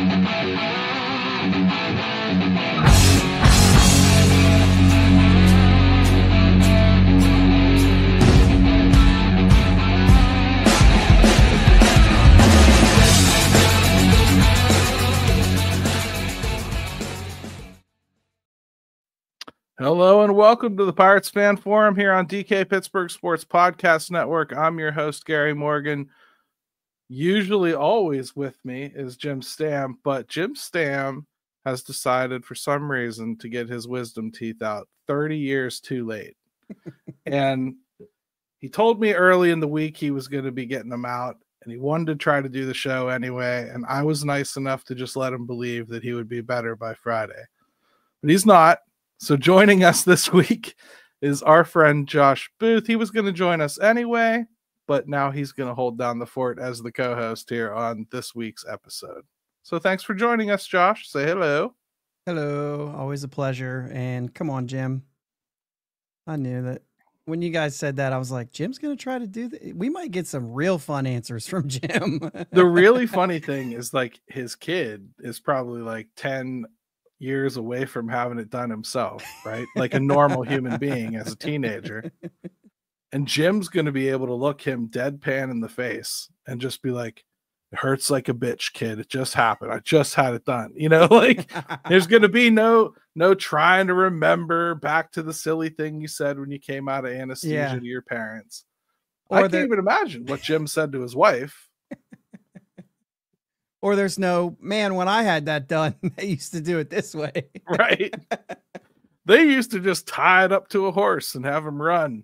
Hello and welcome to the Pirates Fan Forum here on DK Pittsburgh Sports Podcast Network. I'm your host, Gary Morgan. Usually always with me is Jim Stam, but Jim Stam has decided for some reason to get his wisdom teeth out 30 years too late. And he told me early in the week he was going to be getting them out, and he wanted to try to do the show anyway, and I was nice enough to just let him believe that he would be better by Friday. But he's not. So joining us this week is our friend Josh Booth. He was going to join us anyway, but now he's going to hold down the fort as the co-host here on this week's episode. So thanks for joining us, Josh. Say hello. Hello. Always a pleasure. And come on, Jim. I knew that when you guys said that, I was like, Jim's going to try to do that. We might get some real fun answers from Jim. The really funny thing is, like, his kid is probably like 10 years away from having it done himself, right? Like a normal human being as a teenager. And Jim's going to be able to look him deadpan in the face and just be like, it hurts like a bitch, kid. It just happened. I just had it done. You know, like there's going to be no trying to remember back to the silly thing you said when you came out of anesthesia to your parents. Or I can't even imagine what Jim said to his wife. Or there's no, man, when I had that done, they used to do it this way. Right. They used to just tie it up to a horse and have him run.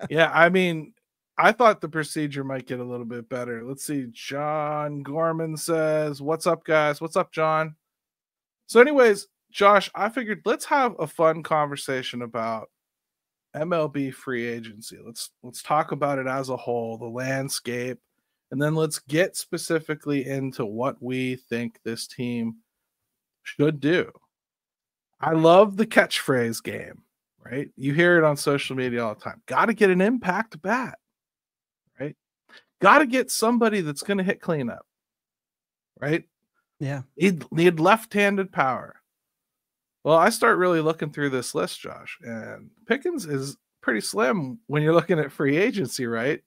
Yeah, I mean, I thought the procedure might get a little bit better. Let's see. John Gorman says, what's up, guys? What's up, John? So anyways, Josh, I figured let's have a fun conversation about MLB free agency. Let's talk about it as a whole, the landscape. And then let's get specifically into what we think this team should do. I love the catchphrase game, right? You hear it on social media all the time. Got to get an impact bat, right? Got to get somebody that's going to hit cleanup, right? Yeah. Need left-handed power. Well, I start really looking through this list, Josh, and Pickens is pretty slim when you're looking at free agency, right?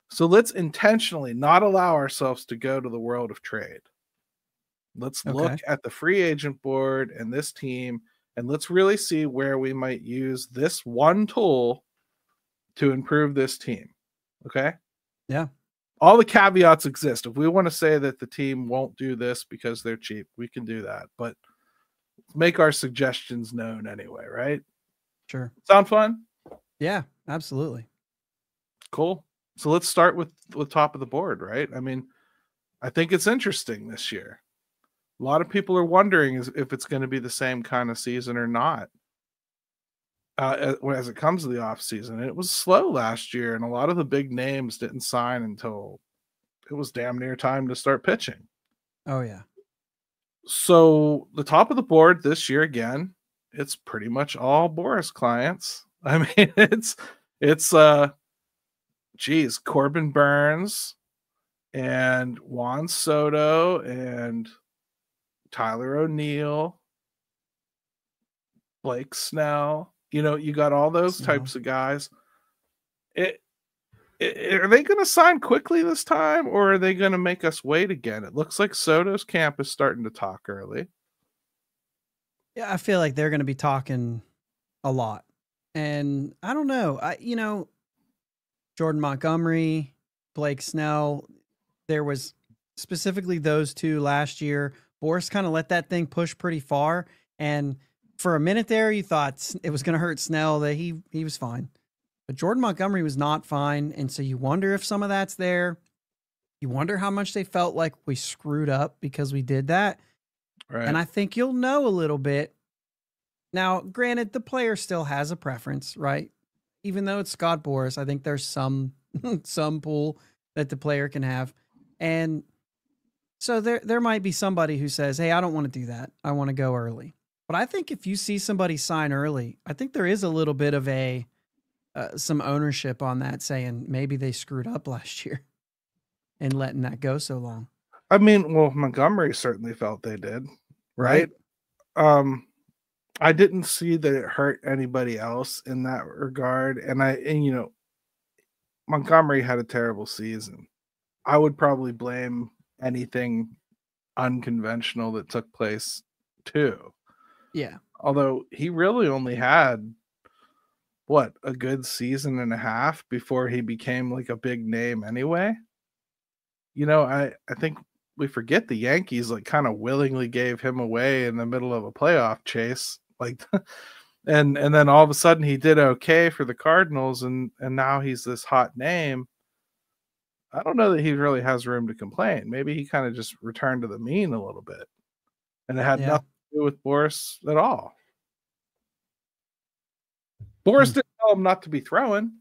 So let's intentionally not allow ourselves to go to the world of trade. Let's look at the free agent board and this team, and let's really see where we might use this one tool to improve this team. Okay? Yeah. All the caveats exist. If we want to say that the team won't do this because they're cheap, we can do that. But make our suggestions known anyway, right? Sure. Sound fun? Yeah, absolutely. Cool. So let's start with top of the board, right? I mean, I think it's interesting this year. A lot of people are wondering if it's going to be the same kind of season or not as it comes to the offseason. It was slow last year, and a lot of the big names didn't sign until it was damn near time to start pitching. Oh, yeah. So the top of the board this year, again, it's pretty much all Boras clients. I mean, it's Corbin Burns and Juan Soto and Tyler O'Neill, Blake Snell. You know, you got all those types of guys. Are they going to sign quickly this time, or are they going to make us wait again? It looks like Soto's camp is starting to talk early. Yeah, I feel like they're going to be talking a lot. And I don't know. Jordan Montgomery, Blake Snell, there was specifically those two last year. Boras kind of let that thing push pretty far. And for a minute there, you thought it was going to hurt Snell, that he was fine. But Jordan Montgomery was not fine. And so you wonder if some of that's there. You wonder how much they felt like we screwed up because we did that. Right. And I think you'll know a little bit. Now, granted, the player still has a preference, right? Even though it's Scott Boras, I think there's some pull that the player can have. And so there might be somebody who says, hey, I don't want to do that. I want to go early. But I think if you see somebody sign early, I think there is a little bit of some ownership on that, saying maybe they screwed up last year and letting that go so long. I mean, well, Montgomery certainly felt they did, right? I didn't see that it hurt anybody else in that regard, and you know, Montgomery had a terrible season. I would probably blame anything unconventional that took place too. Yeah. Although he really only had what, a good season and a half before he became like a big name anyway. You know, I think we forget the Yankees like kind of willingly gave him away in the middle of a playoff chase. Like and then all of a sudden he did okay for the Cardinals and now he's this hot name. I don't know that he really has room to complain. Maybe he kind of just returned to the mean a little bit. And it had Yeah. nothing to do with Boris at all. Boris didn't tell him not to be throwing,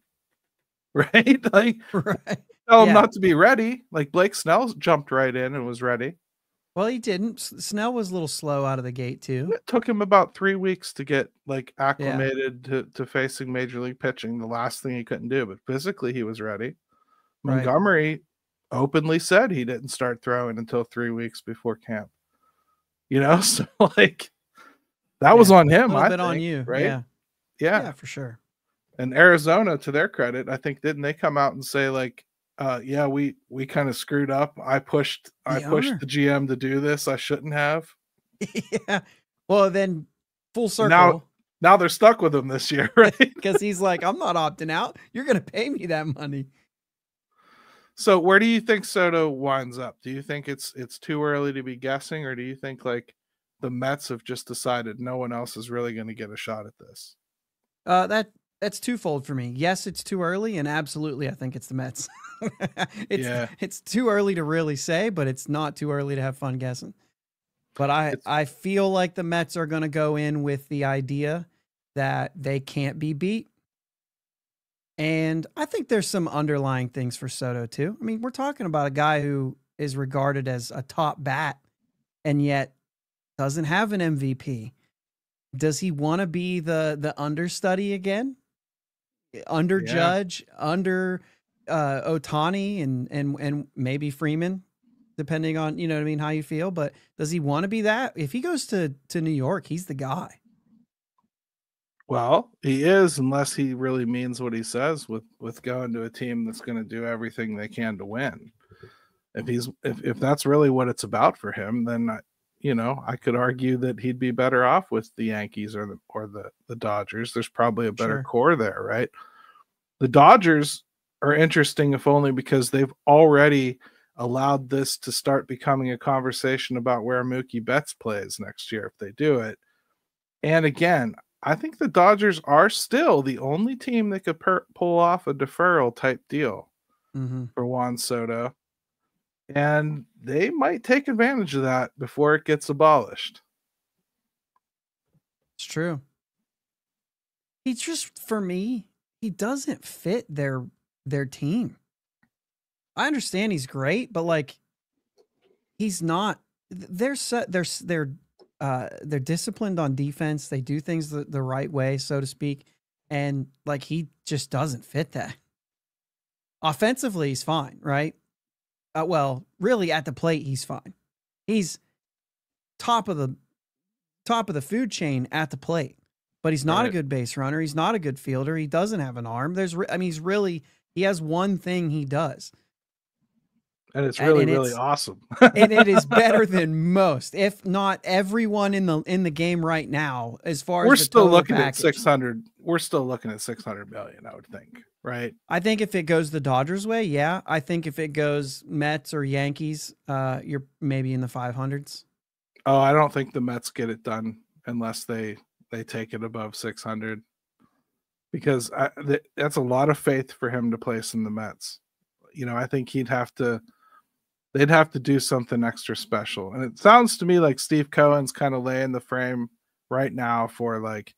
right? Like, Right. tell him Yeah. not to be ready. Like Blake Snell jumped right in and was ready. Well, he didn't. Snell was a little slow out of the gate too. It took him about 3 weeks to get like Yeah. acclimated to facing major league pitching. The last thing he couldn't do, but physically he was ready. Right. Montgomery openly said he didn't start throwing until 3 weeks before camp. You know, so like that was on him. A little I bit think, on you, right? Yeah. Yeah. Yeah, for sure. And Arizona, to their credit, I think didn't they come out and say like, yeah, we kind of screwed up. I pushed the GM to do this. I shouldn't have. Yeah. Well, then full circle. Now they're stuck with him this year, right? Because he's like, I'm not opting out. You're going to pay me that money. So where do you think Soto winds up? Do you think it's too early to be guessing, or do you think like the Mets have just decided no one else is really going to get a shot at this? That's twofold for me. Yes, it's too early, and absolutely, I think it's the Mets. It's too early to really say, but it's not too early to have fun guessing. But I feel like the Mets are going to go in with the idea that they can't be beat. And I think there's some underlying things for Soto too. I mean, we're talking about a guy who is regarded as a top bat and yet doesn't have an MVP. Does he want to be the understudy again? Under Judge, under Ohtani and maybe Freeman, depending on, you know what I mean, how you feel. But does he want to be that? If he goes to New York, he's the guy. Well, he is, unless he really means what he says with going to a team that's going to do everything they can to win. If that's really what it's about for him, then I could argue that he'd be better off with the Yankees or the Dodgers. There's probably a better core there, right? The Dodgers are interesting, if only because they've already allowed this to start becoming a conversation about where Mookie Betts plays next year if they do it. And again, I think the Dodgers are still the only team that could pull off a deferral type deal for Juan Soto. And they might take advantage of that before it gets abolished. It's true. He just, for me, he doesn't fit their team. I understand he's great, but like he's not. They're disciplined on defense. They do things the right way, so to speak, and like he just doesn't fit that. Offensively, he's fine, right? Well, really, at the plate, he's fine. He's top of the food chain at the plate, but he's not a good base runner. He's not a good fielder. He doesn't have an arm. He has one thing he does. And it's really awesome. And it is better than most, if not everyone in the game right now. As far as we're still looking at 600, we're still looking at 600 million, I would think, right? I think if it goes the Dodgers way, yeah. I think if it goes Mets or Yankees, you're maybe in the 500s. Oh, I don't think the Mets get it done unless they take it above 600, because that's a lot of faith for him to place in the Mets. I think they'd have to do something extra special. And it sounds to me like Steve Cohen's kind of laying the frame right now for like,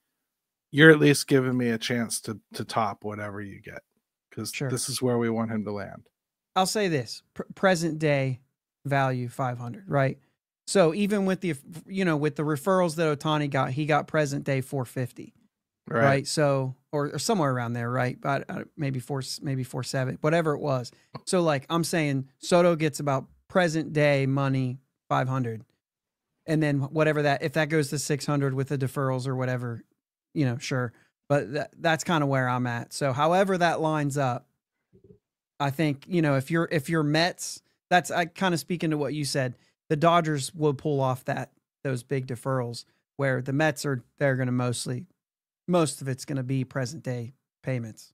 you're at least giving me a chance to top whatever you get, because this is where we want him to land. I'll say this, present day value 500, right? So even with the referrals that Ohtani got, he got present day 450, right? So, or somewhere around there, right? But maybe 4.7, whatever it was. So like I'm saying, Soto gets about present day money 500, and then whatever that, if that goes to 600 with the deferrals or whatever, sure. But that's kind of where I'm at. So however that lines up, I think, if you're Mets, that's, I kind of speaking to what you said, the Dodgers will pull off those big deferrals, where the Mets they're going to most of it's going to be present day payments.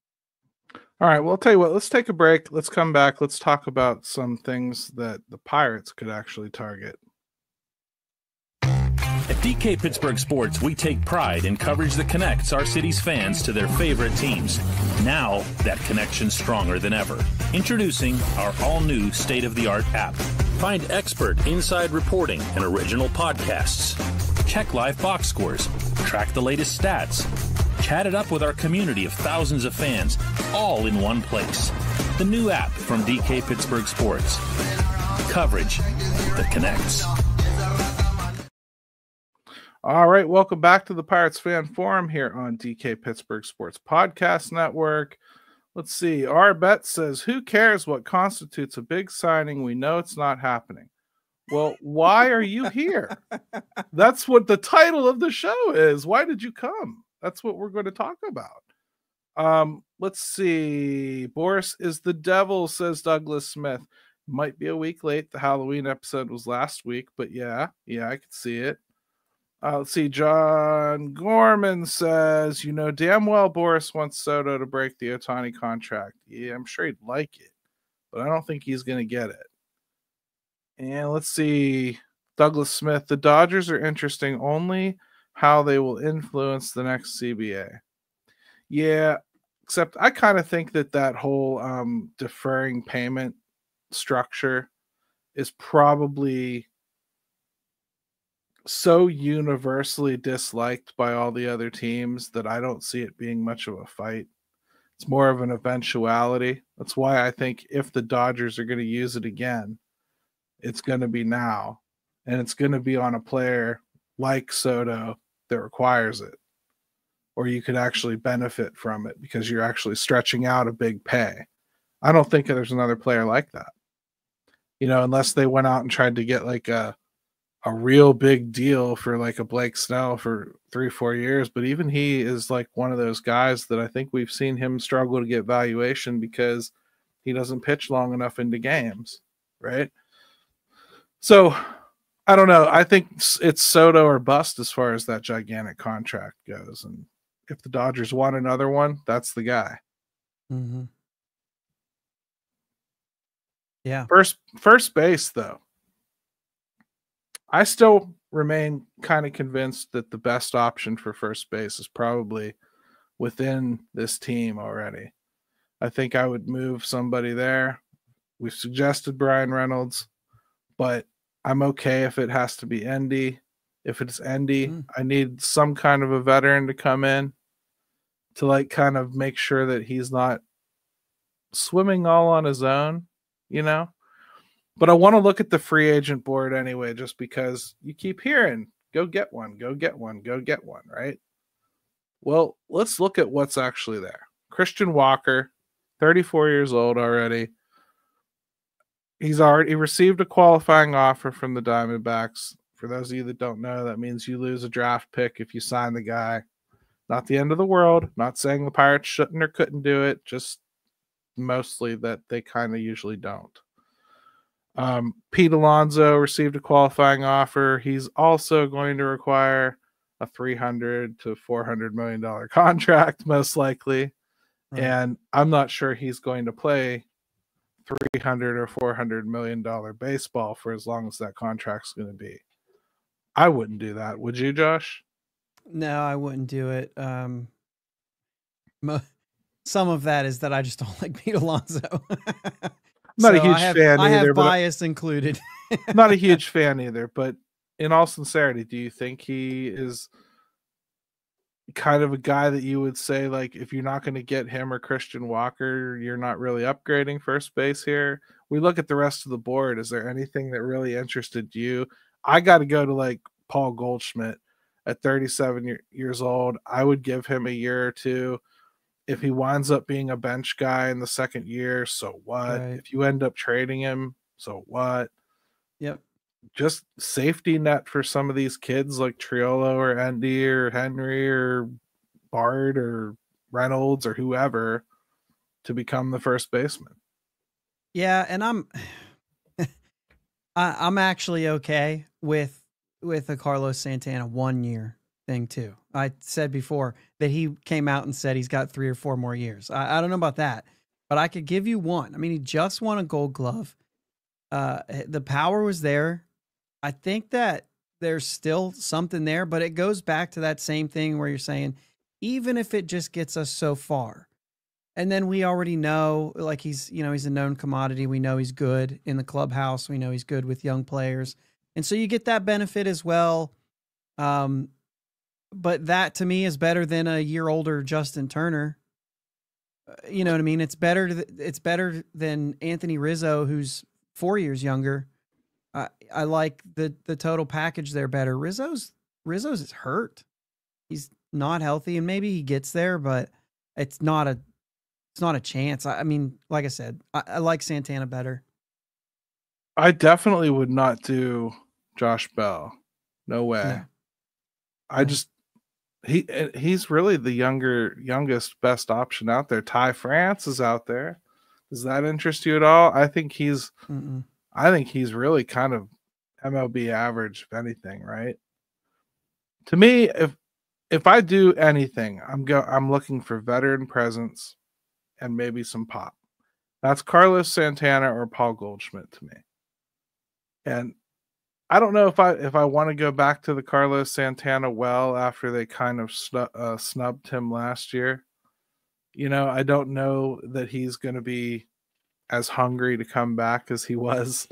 All right. Well, I'll tell you what, let's take a break. Let's come back. Let's talk about some things that the Pirates could actually target. At DK Pittsburgh Sports, we take pride in coverage that connects our city's fans to their favorite teams. Now, that connection's stronger than ever. Introducing our all-new state-of-the-art app. Find expert inside reporting and original podcasts. Check live box scores. Track the latest stats. Chat it up with our community of thousands of fans, all in one place. The new app from DK Pittsburgh Sports. Coverage that connects. All right, welcome back to the Pirates Fan Forum here on DK Pittsburgh Sports Podcast Network. Let's see. Our bet says, who cares what constitutes a big signing? We know it's not happening. Well, why are you here? That's what the title of the show is. Why did you come? That's what we're going to talk about. Let's see. Boris is the devil, says Douglas Smith. Might be a week late. The Halloween episode was last week, but yeah, I could see it. Let's see. John Gorman says, damn well Boris wants Soto to break the Ohtani contract. Yeah, I'm sure he'd like it, but I don't think he's going to get it. And let's see. Douglas Smith, the Dodgers are interesting only how they will influence the next CBA. Yeah, except I kind of think that whole deferring payment structure is probably so universally disliked by all the other teams that I don't see it being much of a fight. It's more of an eventuality. That's why I think if the Dodgers are going to use it again, it's going to be now, and it's going to be on a player like Soto that requires it, or you could actually benefit from it because you're actually stretching out a big pay. I don't think there's another player like that, unless they went out and tried to get like a real big deal for like a Blake Snell for 3-4 years. But even he is like one of those guys that I think we've seen him struggle to get valuation because he doesn't pitch long enough into games. Right. So I don't know. I think it's Soto or bust as far as that gigantic contract goes. And if the Dodgers want another one, that's the guy. Mm-hmm. Yeah. First base though. I still remain kind of convinced that the best option for first base is probably within this team already. I think I would move somebody there. We've suggested Brian Reynolds, but I'm okay if it has to be Endy. If it's Endy, I need some kind of a veteran to come in to like kind of make sure that he's not swimming all on his own, But I want to look at the free agent board anyway, just because you keep hearing, go get one, right? Well, let's look at what's actually there. Christian Walker, 34 years old already. He received a qualifying offer from the Diamondbacks. For those of you that don't know, that means you lose a draft pick if you sign the guy. Not the end of the world. Not saying the Pirates shouldn't or couldn't do it, just mostly that they kind of usually don't. Pete Alonso received a qualifying offer. He's also going to require a $300 to $400 million contract, most likely. Right. And I'm not sure he's going to play $300 or $400 million baseball for as long as that contract's going to be. I wouldn't do that. Would you, Josh? No, I wouldn't do it. Some of that is that I just don't like Pete Alonso. Not a huge fan either. I have bias included. Not a huge fan either, but in all sincerity, do you think he is kind of a guy that you would say, like, if you're not going to get him or Christian Walker, you're not really upgrading first base here? We look at the rest of the board. Is there anything that really interested you? I got to go to like Paul Goldschmidt at 37 years old. I would give him a year or two. If he winds up being a bench guy in the second year, so what? Right. If you end up trading him, so what? Yep. Just safety net for some of these kids like Triolo or Endy or Henry or Bard or Reynolds or whoever to become the first baseman. Yeah, and I'm actually okay with a Carlos Santana 1 year thing too. I said before that he came out and said he's got 3 or 4 more years. I don't know about that, but I could give you one. I mean, he just won a Gold Glove. The power was there. I think that there's still something there, but it goes back to that same thing where you're saying, even if it just gets us so far, and then we already know, like he's a known commodity. We know he's good in the clubhouse. We know he's good with young players. And so you get that benefit as well. But that to me is better than a year older Justin Turner. You know what I mean? It's better than Anthony Rizzo, who's 4 years younger. I like the total package there better. Rizzo's is hurt. He's not healthy, and maybe he gets there, but it's not a chance. I mean, like I said, I like Santana better. I definitely would not do Josh Bell. No way. No. I just he's really the youngest best option out there. Ty France is out there. Does that interest you at all? I think he's really kind of MLB average, if anything, right? To me, if I do anything, I'm looking for veteran presence and maybe some pop. That's Carlos Santana or Paul Goldschmidt to me. And I don't know if I want to go back to the Carlos Santana well after they kind of snubbed him last year. You know, I don't know that he's going to be as hungry to come back as he was,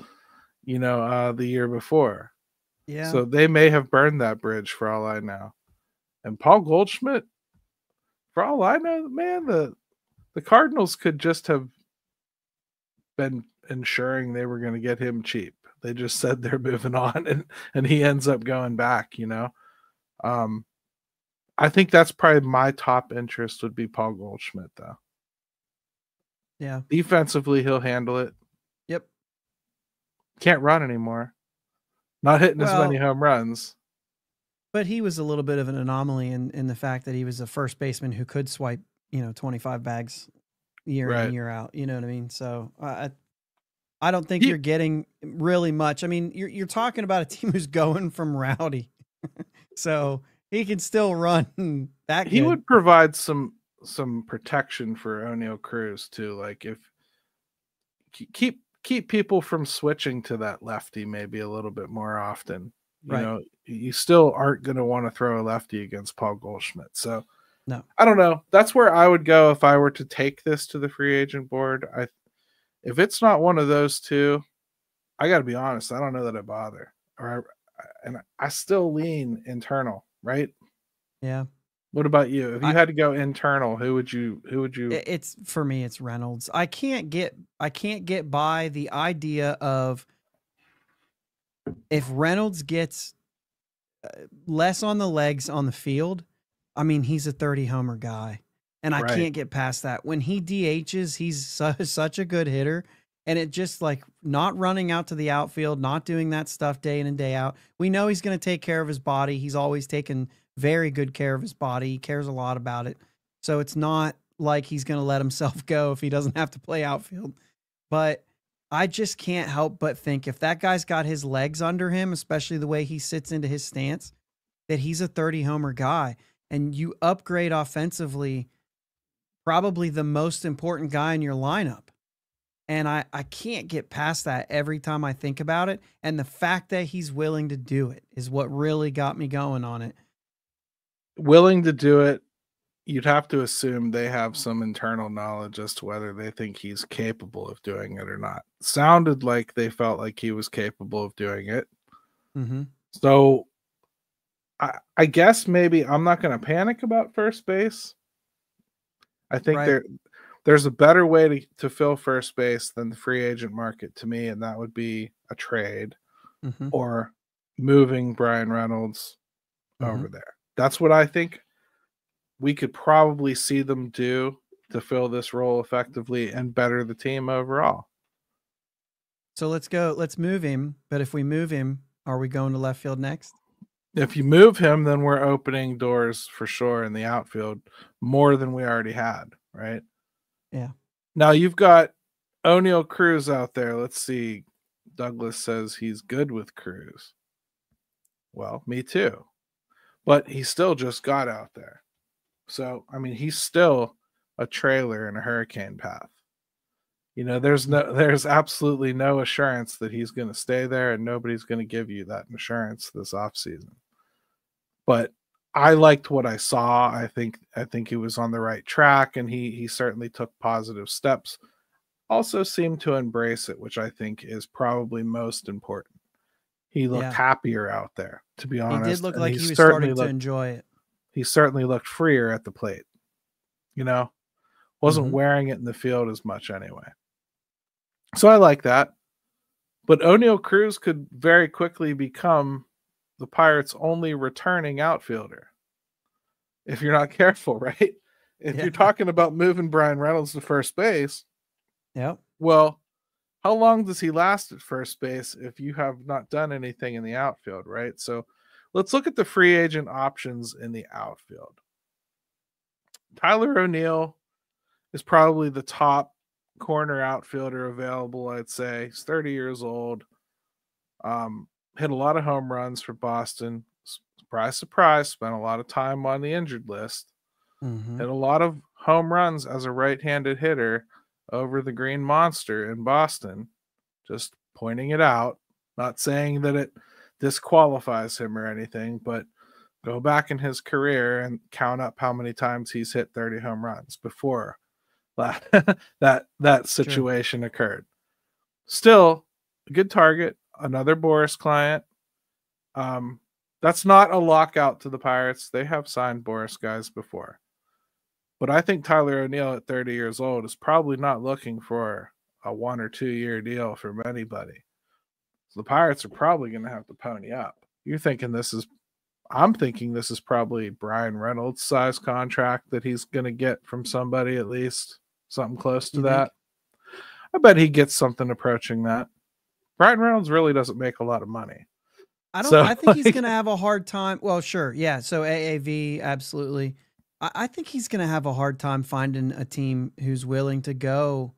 the year before. Yeah. So they may have burned that bridge for all I know. And Paul Goldschmidt, for all I know, man, the Cardinals could just have been ensuring they were going to get him cheap. They just said they're moving on, and he ends up going back, I think that's probably my top interest would be Paul Goldschmidt, though. Yeah. Defensively, he'll handle it. Yep. Can't run anymore. Not hitting as many home runs. But he was a little bit of an anomaly in the fact that he was a first baseman who could swipe, 25 bags year in, year out. You know what I mean? So I don't think you're getting really much. I mean, you're talking about a team who's going from Rowdy. So he can still run that good. He would provide some protection for O'Neal Cruz too. Like if keep people from switching to that lefty maybe a little bit more often. You still aren't going to want to throw a lefty against Paul Goldschmidt. So no, I don't know. That's where I would go if I were to take this to the free agent board. If it's not one of those two, I got to be honest. I don't know that I bother. And I still lean internal, right? Yeah. What about you? If you had to go internal, who would you? It's for me. It's Reynolds. I can't get by the idea of if Reynolds gets less on the legs on the field. I mean, he's a 30 homer guy, and I can't get past that. When he DHs, he's such a good hitter, and it just like not running out to the outfield, not doing that stuff day in and day out. We know he's going to take care of his body. He's always taken very good care of his body. He cares a lot about it. So it's not like he's going to let himself go if he doesn't have to play outfield. But I just can't help but think if that guy's got his legs under him, especially the way he sits into his stance, that he's a 30 homer guy. And you upgrade offensively, probably the most important guy in your lineup. And I can't get past that every time I think about it. And the fact that he's willing to do it is what really got me going on it. Willing to do it, you'd have to assume they have some internal knowledge as to whether they think he's capable of doing it or not. Sounded like they felt like he was capable of doing it. Mm-hmm. So I guess maybe I'm not going to panic about first base. I think there's a better way to fill first base than the free agent market to me, and that would be a trade or moving Brian Reynolds over there. That's what I think we could probably see them do to fill this role effectively and better the team overall. So let's move him. But if we move him, are we going to left field next? If you move him, then we're opening doors for sure in the outfield more than we already had, right? Yeah. Now you've got O'Neill Cruz out there. Let's see. Douglas says he's good with Cruz. Well, me too. But he still just got out there. So, I mean, he's still a trailer in a hurricane path. You know, there's absolutely no assurance that he's going to stay there, and nobody's going to give you that assurance this offseason. But I liked what I saw. I think he was on the right track, and he certainly took positive steps. Also seemed to embrace it, which I think is probably most important. He looked happier out there, to be honest. He did look like he was starting to enjoy it. He certainly looked freer at the plate. You know, wasn't wearing it in the field as much anyway. So I like that. But O'Neill Cruz could very quickly become the Pirates' only returning outfielder if you're not careful, right? If you're talking about moving Bryan Reynolds to first base, well, how long does he last at first base if you have not done anything in the outfield, right? So let's look at the free agent options in the outfield. Tyler O'Neill is probably the top corner outfielder available, I'd say. He's 30 years old. Hit a lot of home runs for Boston. Surprise, surprise. Spent a lot of time on the injured list. Hit a lot of home runs as a right-handed hitter over the Green Monster in Boston. Just pointing it out. Not saying that it disqualifies him or anything, but go back in his career and count up how many times he's hit 30 home runs before that situation occurred. Still, a good target. Another Boris client. That's not a lockout to the Pirates. They have signed Boris guys before. But I think Tyler O'Neill at 30 years old is probably not looking for a 1 or 2 year deal from anybody. So the Pirates are probably going to have to pony up. I'm thinking this is probably Bryan Reynolds' size contract that he's going to get from somebody, at least something close to that. I bet he gets something approaching that. Bryan Reynolds really doesn't make a lot of money. I think he's going to have a hard time. Well, sure. Yeah. So AAV, absolutely. I think he's going to have a hard time finding a team who's willing to go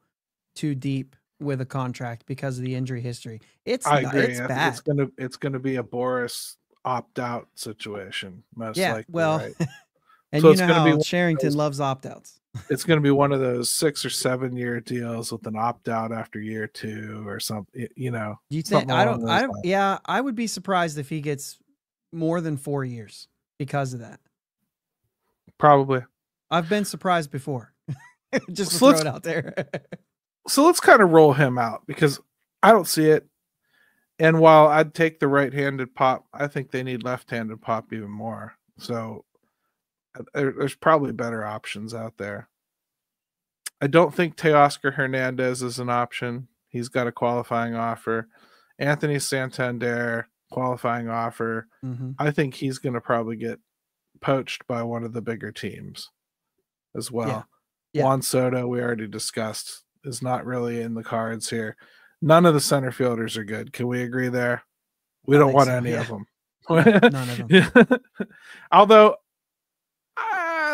too deep with a contract because of the injury history. I agree. It's bad. It's going to be a Boris opt-out situation, most likely. Well, right? And so you know how Sherrington loves opt-outs. It's going to be one of those 6 or 7 year deals with an opt-out after year 2 or something. You know, do you think? I would be surprised if he gets more than 4 years because of that. Probably. I've been surprised before. Just to throw it out there. So let's kind of roll him out because I don't see it. And while I'd take the right-handed Pop, I think they need left-handed Pop even more. So there's probably better options out there. I don't think Teoscar Hernandez is an option. He's got a qualifying offer. Anthony Santander, qualifying offer. I think he's going to probably get poached by one of the bigger teams as well. Juan Soto, we already discussed, is not really in the cards here. None of the center fielders are good. Can we agree there? We don't want any of them. None of them. Although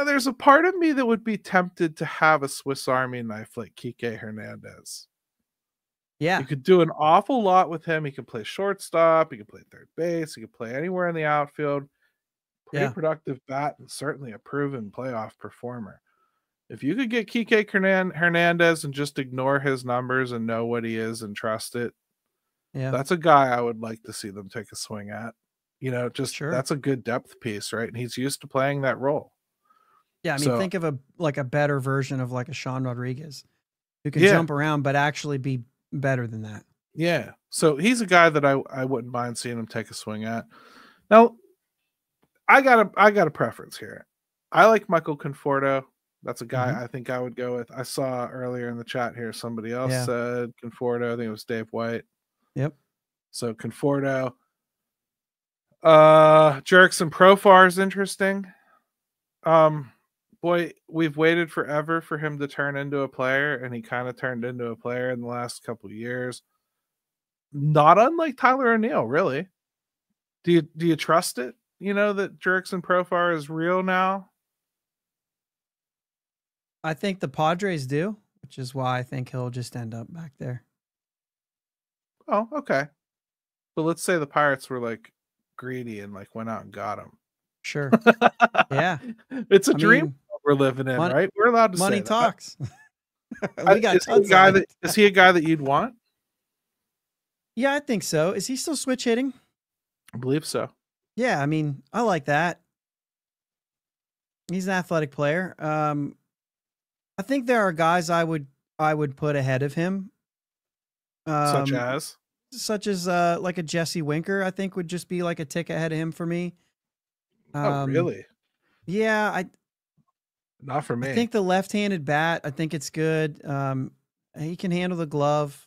there's a part of me that would be tempted to have a Swiss Army knife like Kike Hernandez. Yeah. You could do an awful lot with him. He can play shortstop. He can play third base. He can play anywhere in the outfield. Pretty productive bat and certainly a proven playoff performer. If you could get Kike Hernandez and just ignore his numbers and know what he is and trust it, that's a guy I would like to see them take a swing at. You know, that's a good depth piece, right? And he's used to playing that role. Yeah, I mean, think of a better version of like a Sean Rodriguez who can jump around but actually be better than that. Yeah. So he's a guy that I wouldn't mind seeing him take a swing at. Now, I got a preference here. I like Michael Conforto. That's a guy I think I would go with. I saw earlier in the chat here somebody else said Conforto. I think it was Dave White. Yep. So Conforto. Jurickson Profar is interesting. Boy, we've waited forever for him to turn into a player, and he kind of turned into a player in the last couple of years. not unlike Tyler O'Neill, really. Do you trust it? You know that Jurickson Profar is real now? I think the Padres do, which is why I think he'll just end up back there. Oh, okay. But let's say the Pirates were like greedy and like went out and got him. Sure. Yeah. It's a dream we're living in, right? We're allowed to say money that. Talks. We got is he a guy that you'd want? Yeah, I think so. Is he still switch hitting? I believe so. Yeah, I mean, I like that. He's an athletic player. I think there are guys I would put ahead of him. Such as like a Jesse Winker, I think would just be like a tick ahead of him for me. Oh, really? Yeah, not for me. I think the left-handed bat, I think it's good. He can handle the glove.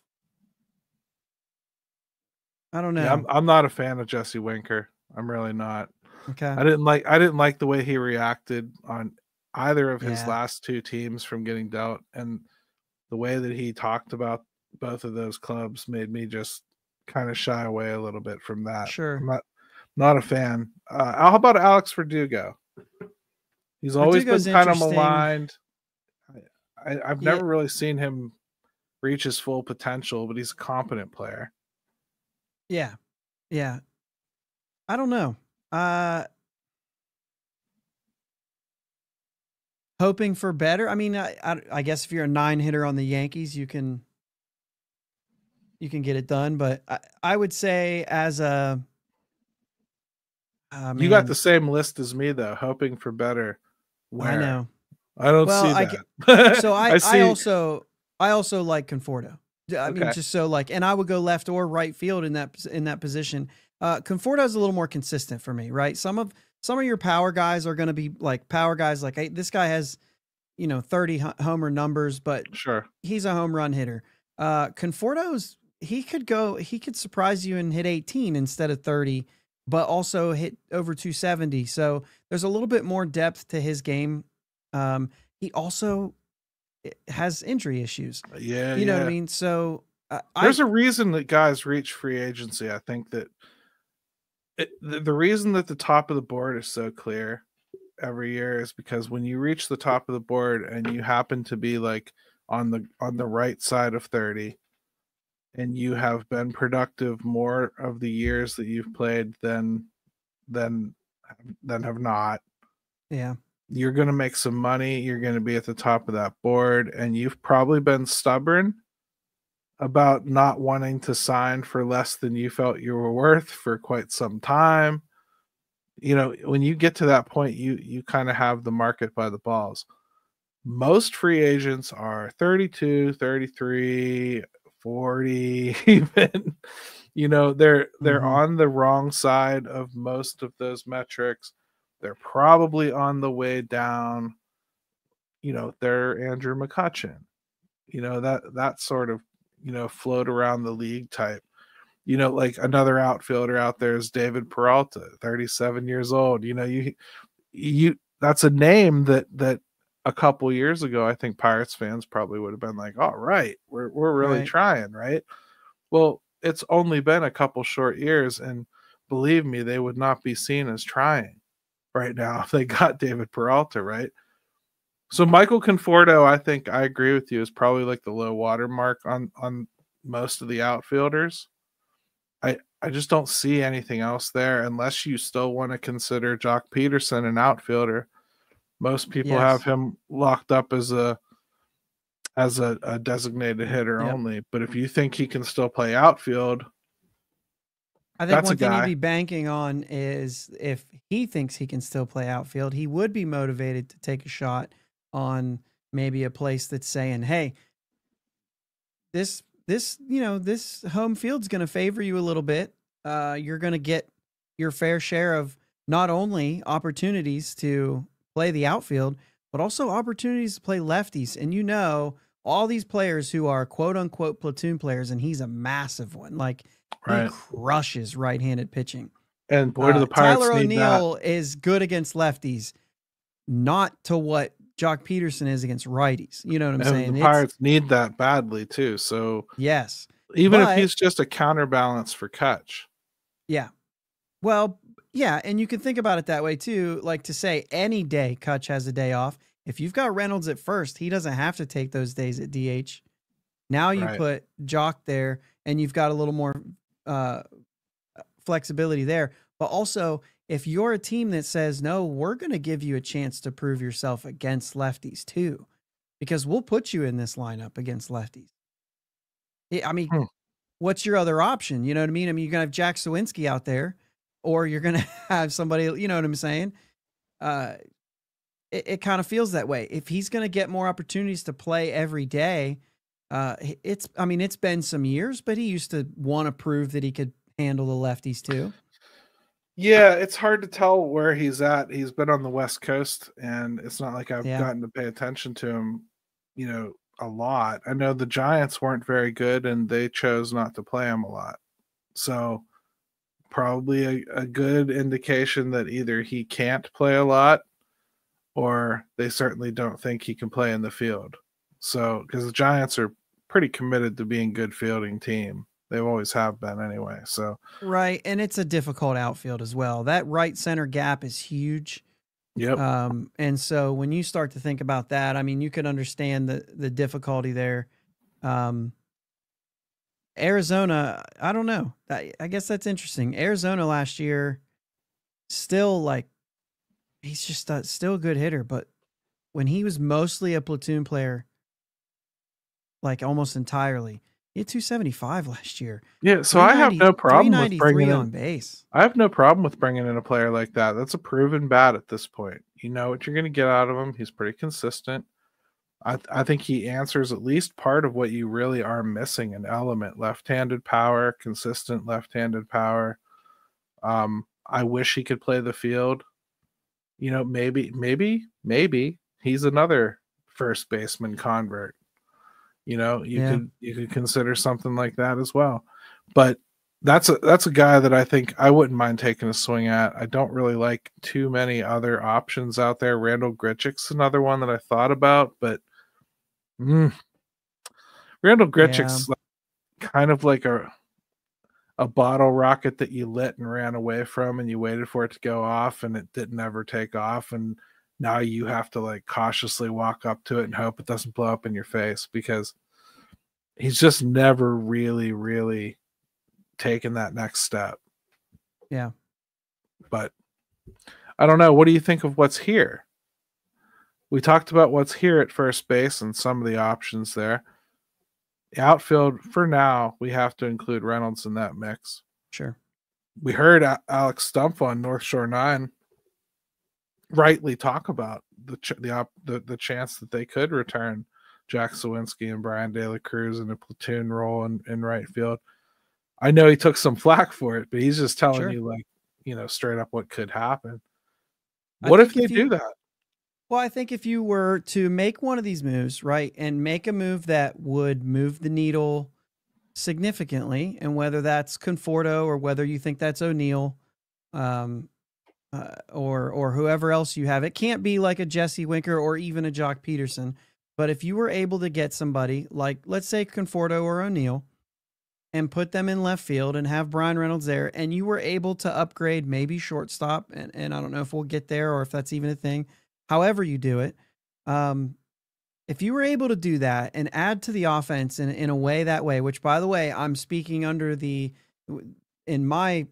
I don't know. Yeah, I'm not a fan of Jesse Winker. I'm really not. Okay. I didn't like the way he reacted on either of his last two teams from getting dealt, and the way that he talked about both of those clubs made me just kind of shy away a little bit from that. Sure. I'm not a fan. How about Alex Verdugo? He's always been kind of maligned. I've never really seen him reach his full potential, but he's a competent player. Yeah. Yeah. I don't know. Hoping for better. I mean, I guess if you're a 9-hitter on the Yankees, you can get it done. But I would say as a you got the same list as me though. Hoping for better. Where? I know. I don't see that. So I also like Conforto. I mean, just so like, and I would go left or right field in that position. Conforto is a little more consistent for me, right? Some of your power guys are going to be like power guys. Like, hey, this guy has, 30 homer numbers, but sure, he's a home run hitter. Conforto's, he could surprise you and hit 18 instead of 30, but also hit over 270. So there's a little bit more depth to his game. He also has injury issues. Yeah. You know what I mean? So there's a reason that guys reach free agency. I think that the reason that the top of the board is so clear every year is because when you reach the top of the board and you happen to be like on the right side of 30 and you have been productive more of the years that you've played than have not. Yeah. You're going to make some money. You're going to be at the top of that board, and you've probably been stubborn about not wanting to sign for less than you felt you were worth for quite some time. When you get to that point, you kind of have the market by the balls. Most free agents are 32, 33, 40 even. They're on the wrong side of most of those metrics. They're probably on the way down. They're Andrew McCutchen. That sort of, float around the league type. Like another outfielder out there is David Peralta, 37 years old. You that's a name that a couple years ago, I think Pirates fans probably would have been like, all right, we're really trying, right? Well, it's only been a couple short years, and believe me, they would not be seen as trying right now if they got David Peralta, right? So Michael Conforto, I think I agree with you, is probably like the low water mark on most of the outfielders. I just don't see anything else there unless you still want to consider Jock Peterson an outfielder. Most people have him locked up as a designated hitter only. But if you think he can still play outfield, I think one thing he'd be banking on is if he thinks he can still play outfield, he would be motivated to take a shot on maybe a place that's saying, hey, this home field's going to favor you a little bit. You're going to get your fair share of not only opportunities to play the outfield, but also opportunities to play lefties. And all these players who are quote unquote platoon players, and he's a massive one. Like, he crushes right-handed pitching. And boy, do the Pirates Tyler need O'Neill that. is good against lefties, not to what Jock Peterson is against righties. You know what I'm saying? The Pirates need that badly too. So yes, Even if But he's just a counterbalance for Kutch. yeah. Well, yeah, and you can think about it that way too. Like to say any day Kutch has a day off. If you've got Reynolds at first, he doesn't have to take those days at DH. Now you Right. put Jock there, and you've got a little more flexibility there. But also, if you're a team that says, no, we're going to give you a chance to prove yourself against lefties too, because we'll put you in this lineup against lefties. I mean, what's your other option? You know what I mean? I mean, you're going to have Jack Sawinski out there, or you're going to have somebody, you know what I'm saying? It kind of feels that way. If he's going to get more opportunities to play every day, it's been some years, but he used to want to prove that he could handle the lefties too. Yeah, it's hard to tell where he's at. He's been on the West Coast, and it's not like I've gotten to pay attention to him, a lot. I know the Giants weren't very good, and they chose not to play him a lot. So probably a good indication that either he can't play a lot, or they certainly don't think he can play in the field. So, because the Giants are pretty committed to being a good fielding team. They always have been anyway. So right, and it's a difficult outfield as well. That right center gap is huge. Yep. And so when you start to think about that, I mean, you could understand the difficulty there. Arizona, I don't know. I guess that's interesting. Arizona last year, still he's just still a good hitter, but when he was mostly a platoon player, like almost entirely, he had 275 last year. Yeah, so I have no problem with bringing in on base. I have no problem with bringing in a player like that. That's a proven bat at this point. You know what you're going to get out of him. He's pretty consistent. I think he answers at least part of what you really are missing, an element: left-handed power, consistent left-handed power. I wish he could play the field. Maybe he's another first baseman convert. You could consider something like that as well. But that's a guy that I think I wouldn't mind taking a swing at. I don't really like too many other options out there. Randall Grichuk's another one that I thought about, but Randall Grichuk's kind of like a bottle rocket that you lit and ran away from, and you waited for it to go off, and it didn't ever take off, and now you have to cautiously walk up to it and hope it doesn't blow up in your face, because he's just never really taken that next step. Yeah. But I don't know. What do you think of what's here? We talked about what's here at first base and some of the options there. The outfield, for now, we have to include Reynolds in that mix. Sure. We heard Alex Stumpf on North Shore 9 rightly talk about the chance that they could return Jack Sawinski and Brian De La Cruz in a platoon role in right field. I know he took some flack for it, but he's just telling you, straight up what could happen. What if they do that? Well, I think if you were to make one of these moves, right, and make a move that would move the needle significantly, and whether that's Conforto or whether you think that's O'Neill, or whoever else you have, it can't be like a Jesse Winker or even a Jock Peterson. But if you were able to get somebody like, let's say, Conforto or O'Neill, and put them in left field and have Brian Reynolds there, and you were able to upgrade maybe shortstop, and I don't know if we'll get there or if that's even a thing, however you do it. If you were able to do that and add to the offense in a way that way, which, by the way, I'm speaking in my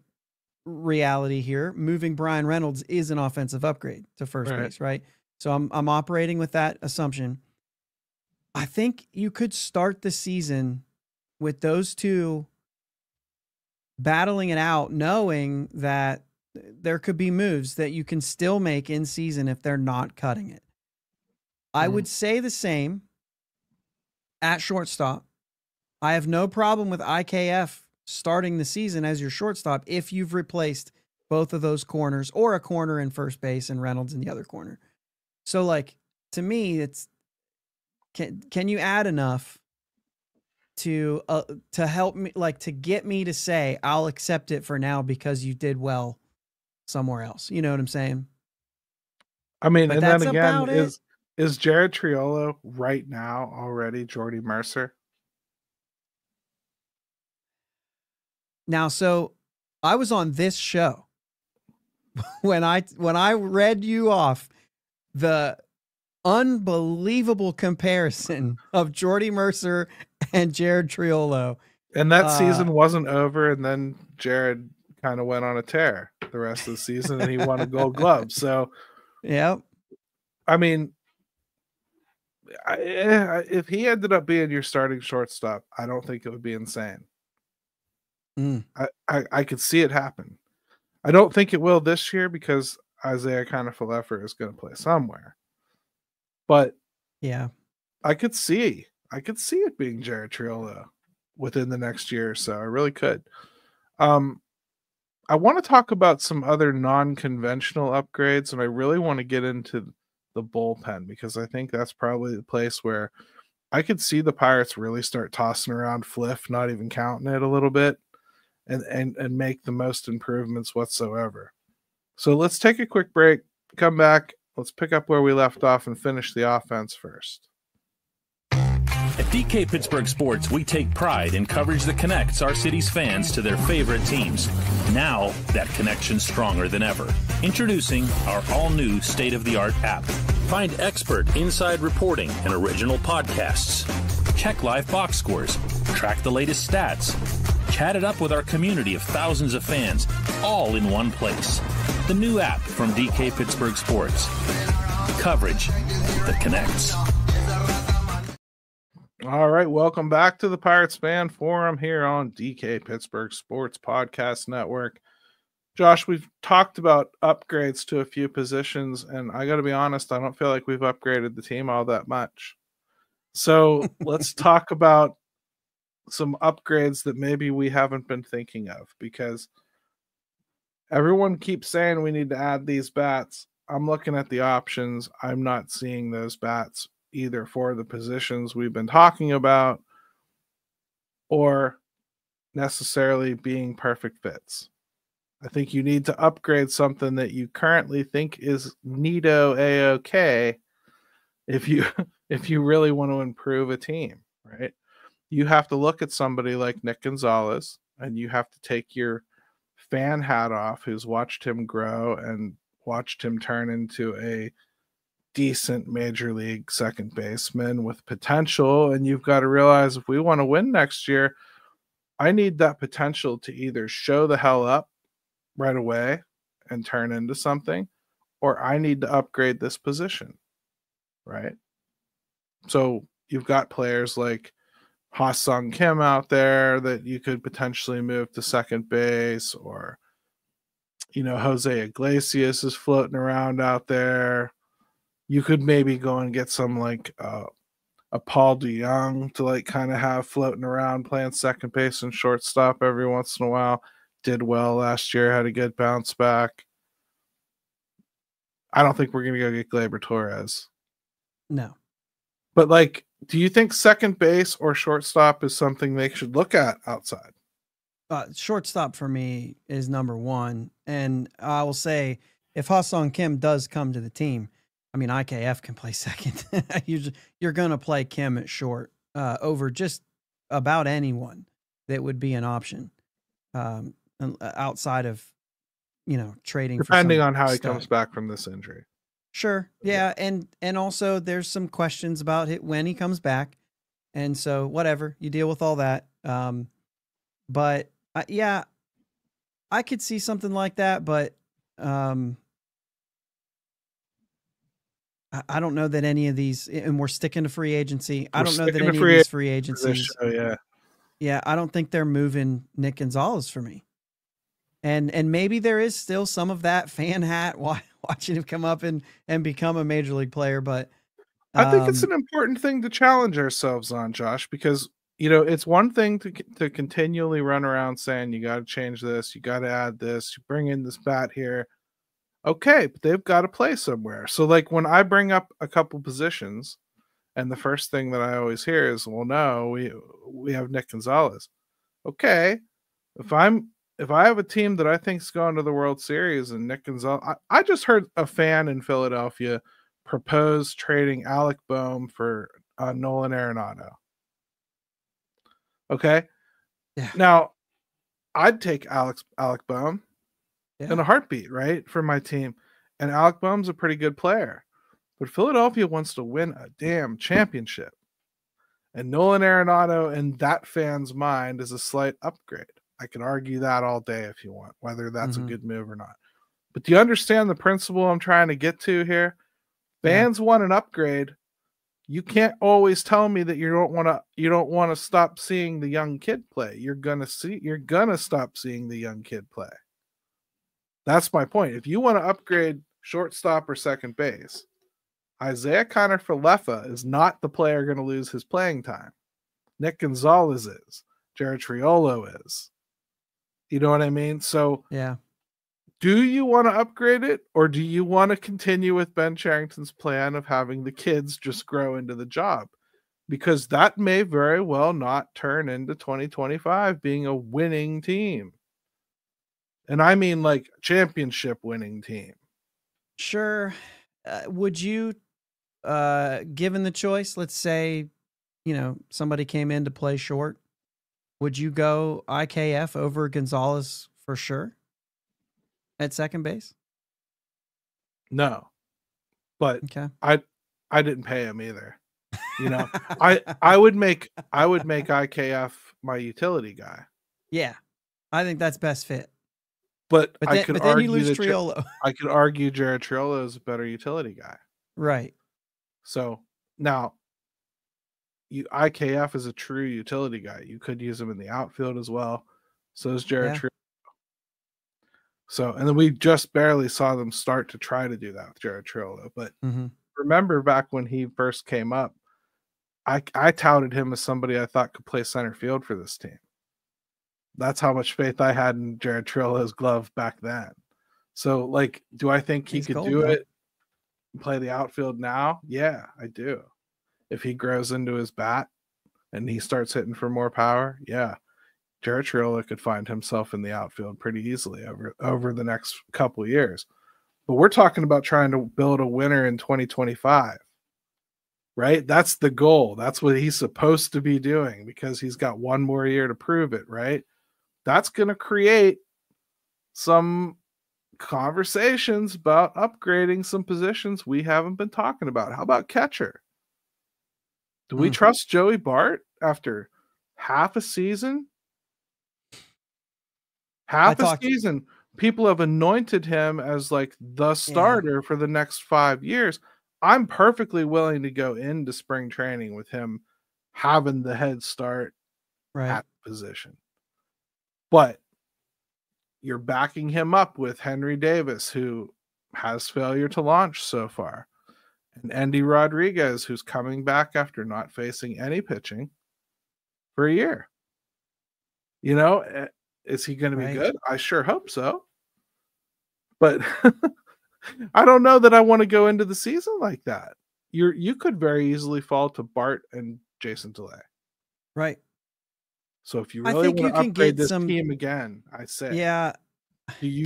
reality here, moving Brian Reynolds is an offensive upgrade to first base, right? So I'm operating with that assumption. I think you could start the season with those two battling it out, knowing that there could be moves that you can still make in season if they're not cutting it. I would say the same at shortstop. I have no problem with IKF starting the season as your shortstop if you've replaced both of those corners, or a corner in first base and Reynolds in the other corner. So, to me, it's can you add enough to help me, to get me to say I'll accept it for now because you did well somewhere else. You know what I'm saying? I mean, but and then again, is Jared Triolo right now already Jordy Mercer? Now, so I was on this show when I read you off the unbelievable comparison of Jordy Mercer and Jared Triolo. And that season wasn't over, and then Jared kind of went on a tear the rest of the season, and he won a Gold Glove. So, yeah, I mean, if he ended up being your starting shortstop, I don't think it would be insane. I could see it happen. I don't think it will this year because Isaiah Kiner-Falefa is going to play somewhere. But yeah, I could see it being Jared Triolo within the next year or so. I really could. I want to talk about some other non-conventional upgrades, and I really want to get into the bullpen because I think that's probably the place where I could see the Pirates really start tossing around Fliff, not even counting it a little bit, and make the most improvements whatsoever. So let's take a quick break, come back, let's pick up where we left off and finish the offense first. At DK Pittsburgh Sports, we take pride in coverage that connects our city's fans to their favorite teams. Now, that connection's stronger than ever. Introducing our all-new state-of-the-art app. Find expert inside reporting and original podcasts. Check live box scores. Track the latest stats. Chat it up with our community of thousands of fans, all in one place. The new app from DK Pittsburgh Sports. Coverage that connects. All right, welcome back to the Pirates Fan Forum here on DK Pittsburgh Sports Podcast Network. Josh, we've talked about upgrades to a few positions, and I got to be honest, I don't feel like we've upgraded the team all that much. So let's talk about some upgrades that maybe we haven't been thinking of, because everyone keeps saying we need to add these bats. I'm looking at the options. I'm not seeing those bats either for the positions we've been talking about or necessarily being perfect fits. I think you need to upgrade something that you currently think is neato A-OK if you really want to improve a team, right? You have to look at somebody like Nick Gonzalez, and you have to take your fan hat off who's watched him grow and watched him turn into a decent major league second baseman with potential. And you've got to realize, if we want to win next year, I need that potential to either show the hell up right away and turn into something, or I need to upgrade this position, right? So you've got players like Ha-Sung Kim out there that you could potentially move to second base, or, Jose Iglesias is floating around out there. You could maybe go and get some like a Paul DeYoung to like kind of have floating around playing second base and shortstop every once in a while. Did well last year, had a good bounce back. I don't think we're going to go get Gleyber Torres. No. But like, do you think second base or shortstop is something they should look at outside? Shortstop for me is number one. And I will say, if Ha-Sung Kim does come to the team, I mean, IKF can play second. You're going to play Kim at short over just about anyone that would be an option outside of, trading. Depending on how he comes back from this injury. Sure. Yeah. And also there's some questions about when he comes back. And so whatever, you deal with all that. But yeah, I could see something like that, but I don't know that any of these, and we're sticking to free agency. I don't know that any of these free agencies. Yeah, I don't think they're moving Nick Gonzalez for me. And maybe there is still some of that fan hat watching him come up and become a major league player. But I think it's an important thing to challenge ourselves on, Josh, because, it's one thing to continually run around saying, you got to change this, you got to add this, you bring in this bat here. Okay, but they've got to play somewhere. So like when I bring up a couple positions, and the first thing that I always hear is, well, no, we have Nick Gonzalez. Okay, if I have a team that I think is going to the World Series and Nick Gonzalez, I just heard a fan in Philadelphia propose trading Alec Boehm for Nolan Arenado. Okay, yeah. Now I'd take Alec Boehm in a heartbeat, right, for my team. And Alec Boehm's a pretty good player. But Philadelphia wants to win a damn championship. And Nolan Arenado in that fan's mind is a slight upgrade. I can argue that all day if you want, whether that's a good move or not. But do you understand the principle I'm trying to get to here? Fans want an upgrade. You can't always tell me that you don't want to stop seeing the young kid play. You're gonna stop seeing the young kid play. That's my point. If you want to upgrade shortstop or second base, Isaiah Kiner-Falefa is not the player going to lose his playing time. Nick Gonzalez is. Jared Triolo is. You know what I mean? So yeah. Do you want to upgrade it, or do you want to continue with Ben Cherington's plan of having the kids just grow into the job? Because that may very well not turn into 2025 being a winning team. And I mean like championship winning team. Sure. Would you, given the choice, let's say, somebody came in to play short, would you go IKF over Gonzalez for sure at second base? No, but okay. I didn't pay him either. I would make IKF my utility guy. Yeah, I think that's best fit. But I could argue you lose Triolo. I could argue Jared Triolo is a better utility guy. Right. So now, IKF is a true utility guy. You could use him in the outfield as well. So is Jared Triolo. So, and then we just barely saw them start to try to do that with Jared Triolo. But remember back when he first came up, I touted him as somebody I thought could play center field for this team. That's how much faith I had in Jared Triolo's glove back then. So, like, do I think he could do it and play the outfield now? Yeah, I do. If he grows into his bat and he starts hitting for more power, yeah. Jared Triolo could find himself in the outfield pretty easily over the next couple of years. But we're talking about trying to build a winner in 2025, right? That's the goal. That's what he's supposed to be doing because he's got one more year to prove it, right? That's going to create some conversations about upgrading some positions we haven't been talking about. How about catcher? Do we trust Joey Bart after half a season? Season, people have anointed him as like the starter for the next 5 years. I'm perfectly willing to go into spring training with him having the head start at the position. But you're backing him up with Henry Davis, who has failure to launch so far, and Andy Rodriguez, who's coming back after not facing any pitching for a year. Is he going to be good? I sure hope so. But I don't know that I want to go into the season like that. You could very easily fall to Bart and Jason DeLay. Right. So if you really want to upgrade this team again, I say,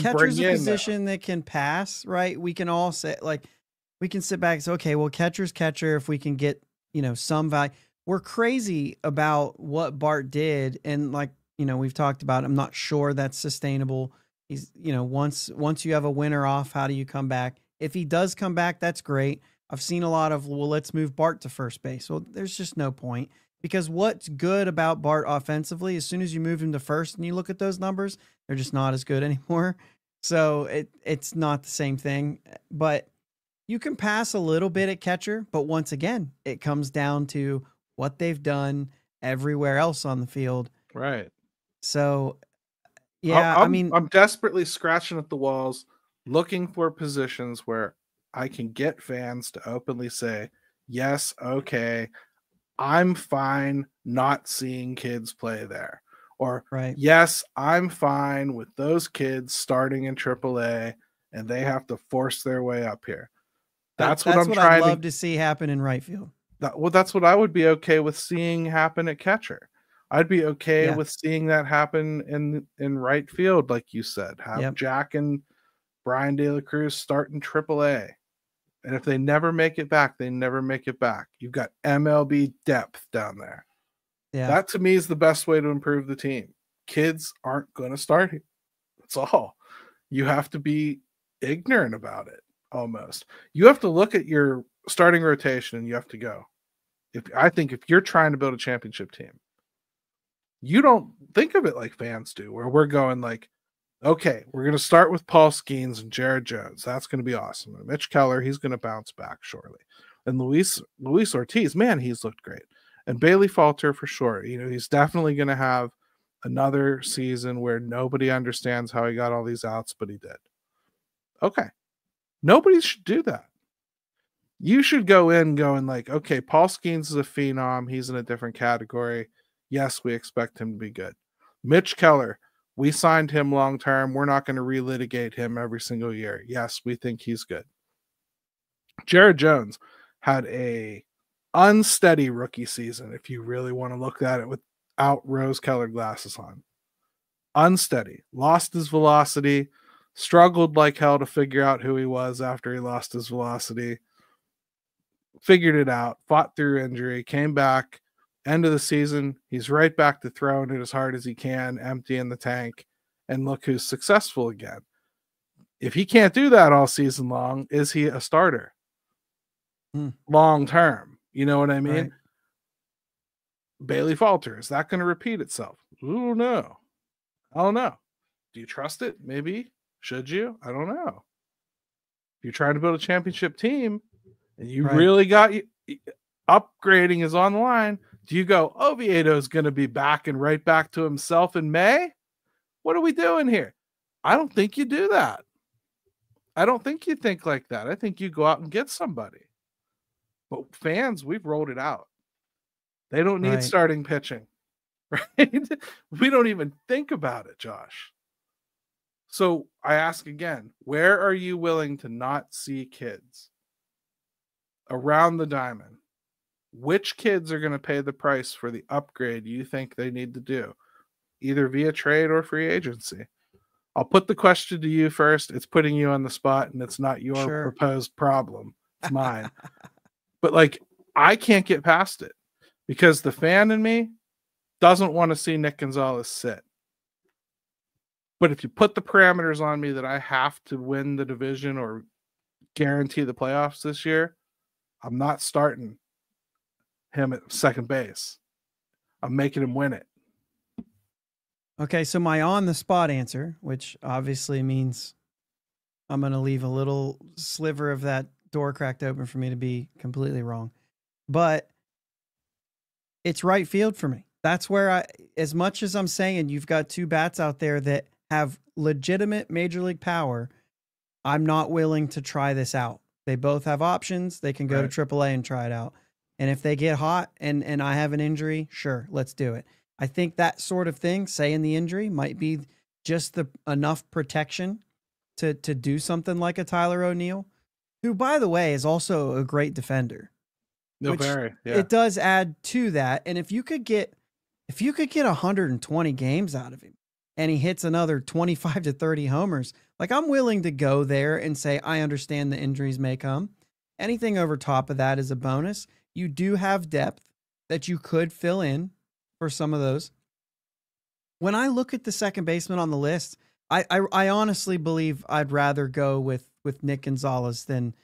catcher's a position that can pass, right? We can all say, like, we can sit back and say, okay, well, catcher's catcher. If we can get, some value, we're crazy about what Bart did, and like, we've talked about. I'm not sure that's sustainable. He's, once you have a winter off, how do you come back? If he does come back, that's great. I've seen a lot of, well, let's move Bart to first base. Well, there's just no point. Because what's good about Bart offensively, as soon as you move him to first and you look at those numbers, they're just not as good anymore. So it's not the same thing. But you can pass a little bit at catcher. But once again, it comes down to what they've done everywhere else on the field. Right. So, yeah, I'm desperately scratching at the walls, looking for positions where I can get fans to openly say, yes, okay, I'm fine not seeing kids play there. Or, yes, I'm fine with those kids starting in AAA and they have to force their way up here. That's what I'd love to see happen in right field. That's what I would be okay with seeing happen at catcher. I'd be okay with seeing that happen in right field, like you said. Have Jack and Brian De La Cruz start in AAA. And if they never make it back, they never make it back. You've got MLB depth down there. Yeah. That to me is the best way to improve the team. kids aren't going to start here. That's all. You have to be ignorant about it almost. You have to look at your starting rotation and you have to go. I think if you're trying to build a championship team, you don't think of it like fans do, where we're going like, okay, we're going to start with Paul Skeens and Jared Jones. That's going to be awesome. And Mitch Keller, he's going to bounce back shortly. And Luis Ortiz, man, he's looked great. And Bailey Falter for sure. You know, he's definitely going to have another season where nobody understands how he got all these outs, but he did. Okay. Nobody should do that. You should go in going like, okay, Paul Skeens is a phenom. He's in a different category. Yes, we expect him to be good. Mitch Keller, we signed him long-term. We're not going to relitigate him every single year. Yes, we think he's good. Jared Jones had a unsteady rookie season, if you really want to look at it without rose-colored glasses on. Unsteady. Lost his velocity. Struggled like hell to figure out who he was after he lost his velocity. Figured it out. Fought through injury. Came back. End of the season, he's right back to throwing it as hard as he can, emptying the tank, and look who's successful again. If he can't do that all season long, is he a starter? Long term. You know what I mean? Right. Bailey Falter, is that going to repeat itself? Oh, no. I don't know. Do you trust it? Maybe. Should you? I don't know. If you're trying to build a championship team and you really got upgrading is on the line, do you go, Oviedo's going to be back and right back to himself in May? What are we doing here? I don't think you do that. I don't think you think like that. I think you go out and get somebody. But fans, we've rolled it out. They don't need starting pitching, right? We don't even think about it, Josh. So I ask again, where are you willing to not see kids around the diamond? Which kids are going to pay the price for the upgrade you think they need to do, either via trade or free agency? I'll put the question to you first. It's putting you on the spot, and it's not your proposed problem. It's mine. But, like, I can't get past it because the fan in me doesn't want to see Nick Gonzalez sit. But if you put the parameters on me that I have to win the division or guarantee the playoffs this year, I'm not starting him at second base. I'm making him win it. Okay, so my on-the-spot answer, which obviously means I'm going to leave a little sliver of that door cracked open for me to be completely wrong, but it's right field for me. That's where as much as I'm saying you've got two bats out there that have legitimate major league power, I'm not willing to try this out. They both have options. They can go to AAA and try it out. And if they get hot and I have an injury, sure, let's do it. I think that sort of thing, saying the injury, might be just enough protection to do something like a Tyler O'Neill, who, by the way, is also a great defender. It does add to that. And if you could get 120 games out of him and he hits another 25 to 30 homers, like, I'm willing to go there and say, I understand the injuries may come. Anything over top of that is a bonus. You do have depth that you could fill in for some of those. When I look at the second baseman on the list, I honestly believe I'd rather go with Nick Gonzalez than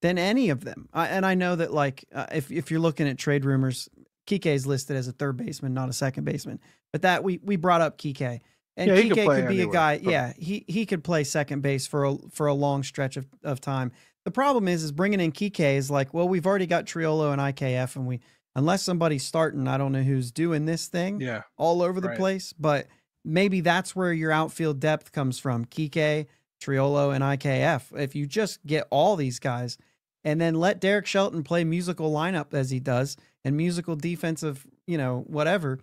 any of them. And I know that, like, if you're looking at trade rumors, Kike is listed as a third baseman, not a second baseman. But that we brought up Kike. And Kike could be a guy, he could play second base for a long stretch of time. The problem is bringing in Kike is like, well, we've already got Triolo and IKF, and unless somebody's starting, I don't know who's doing this thing all over the place, but maybe that's where your outfield depth comes from. Kike, Triolo, and IKF. If you just get all these guys and then let Derek Shelton play musical lineup as he does and musical defensive, whatever.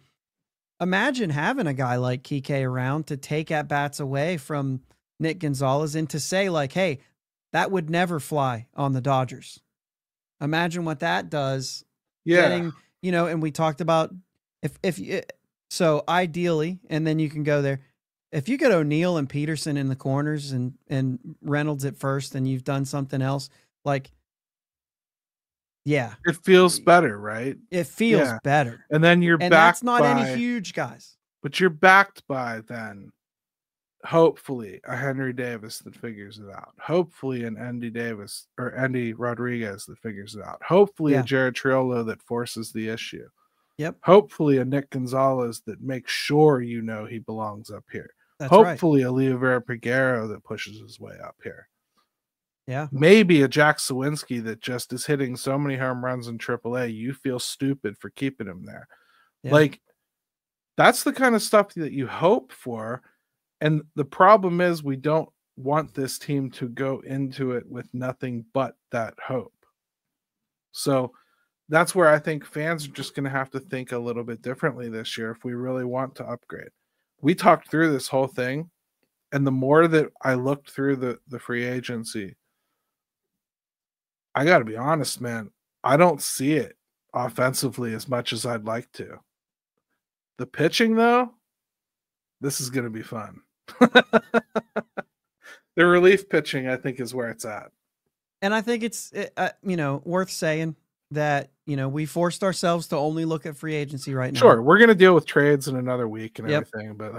Imagine having a guy like Kike around to take at-bats away from Nick Gonzalez and to say, like, hey, that would never fly on the Dodgers. Imagine what that does. Getting, and we talked about so ideally, and then you can go there. If you get O'Neill and Peterson in the corners and Reynolds at first, and you've done something else, like, it feels better, right? It feels better. And then you're back. That's not any huge guys. but you're backed by then hopefully a Henry Davis that figures it out. Hopefully an Andy Rodriguez that figures it out. Hopefully a Jared Triolo that forces the issue. Yep. Hopefully a Nick Gonzalez that makes sure he belongs up here. That's hopefully a Leo Vera-Peguero that pushes his way up here. Yeah. Maybe a Jack Sawinski that just is hitting so many home runs in AAA, you feel stupid for keeping him there. Yeah. Like, that's the kind of stuff that you hope for. And the problem is we don't want this team to go into it with nothing but that hope. So that's where I think fans are just going to have to think a little bit differently this year if we really want to upgrade. We talked through this whole thing, and the more that I looked through the free agency, I got to be honest, man, I don't see it offensively as much as I'd like to. The pitching, though, this is going to be fun. The relief pitching, I think, is where it's at. And I think it's, worth saying that, we forced ourselves to only look at free agency right now. Sure, we're going to deal with trades in another week and everything, but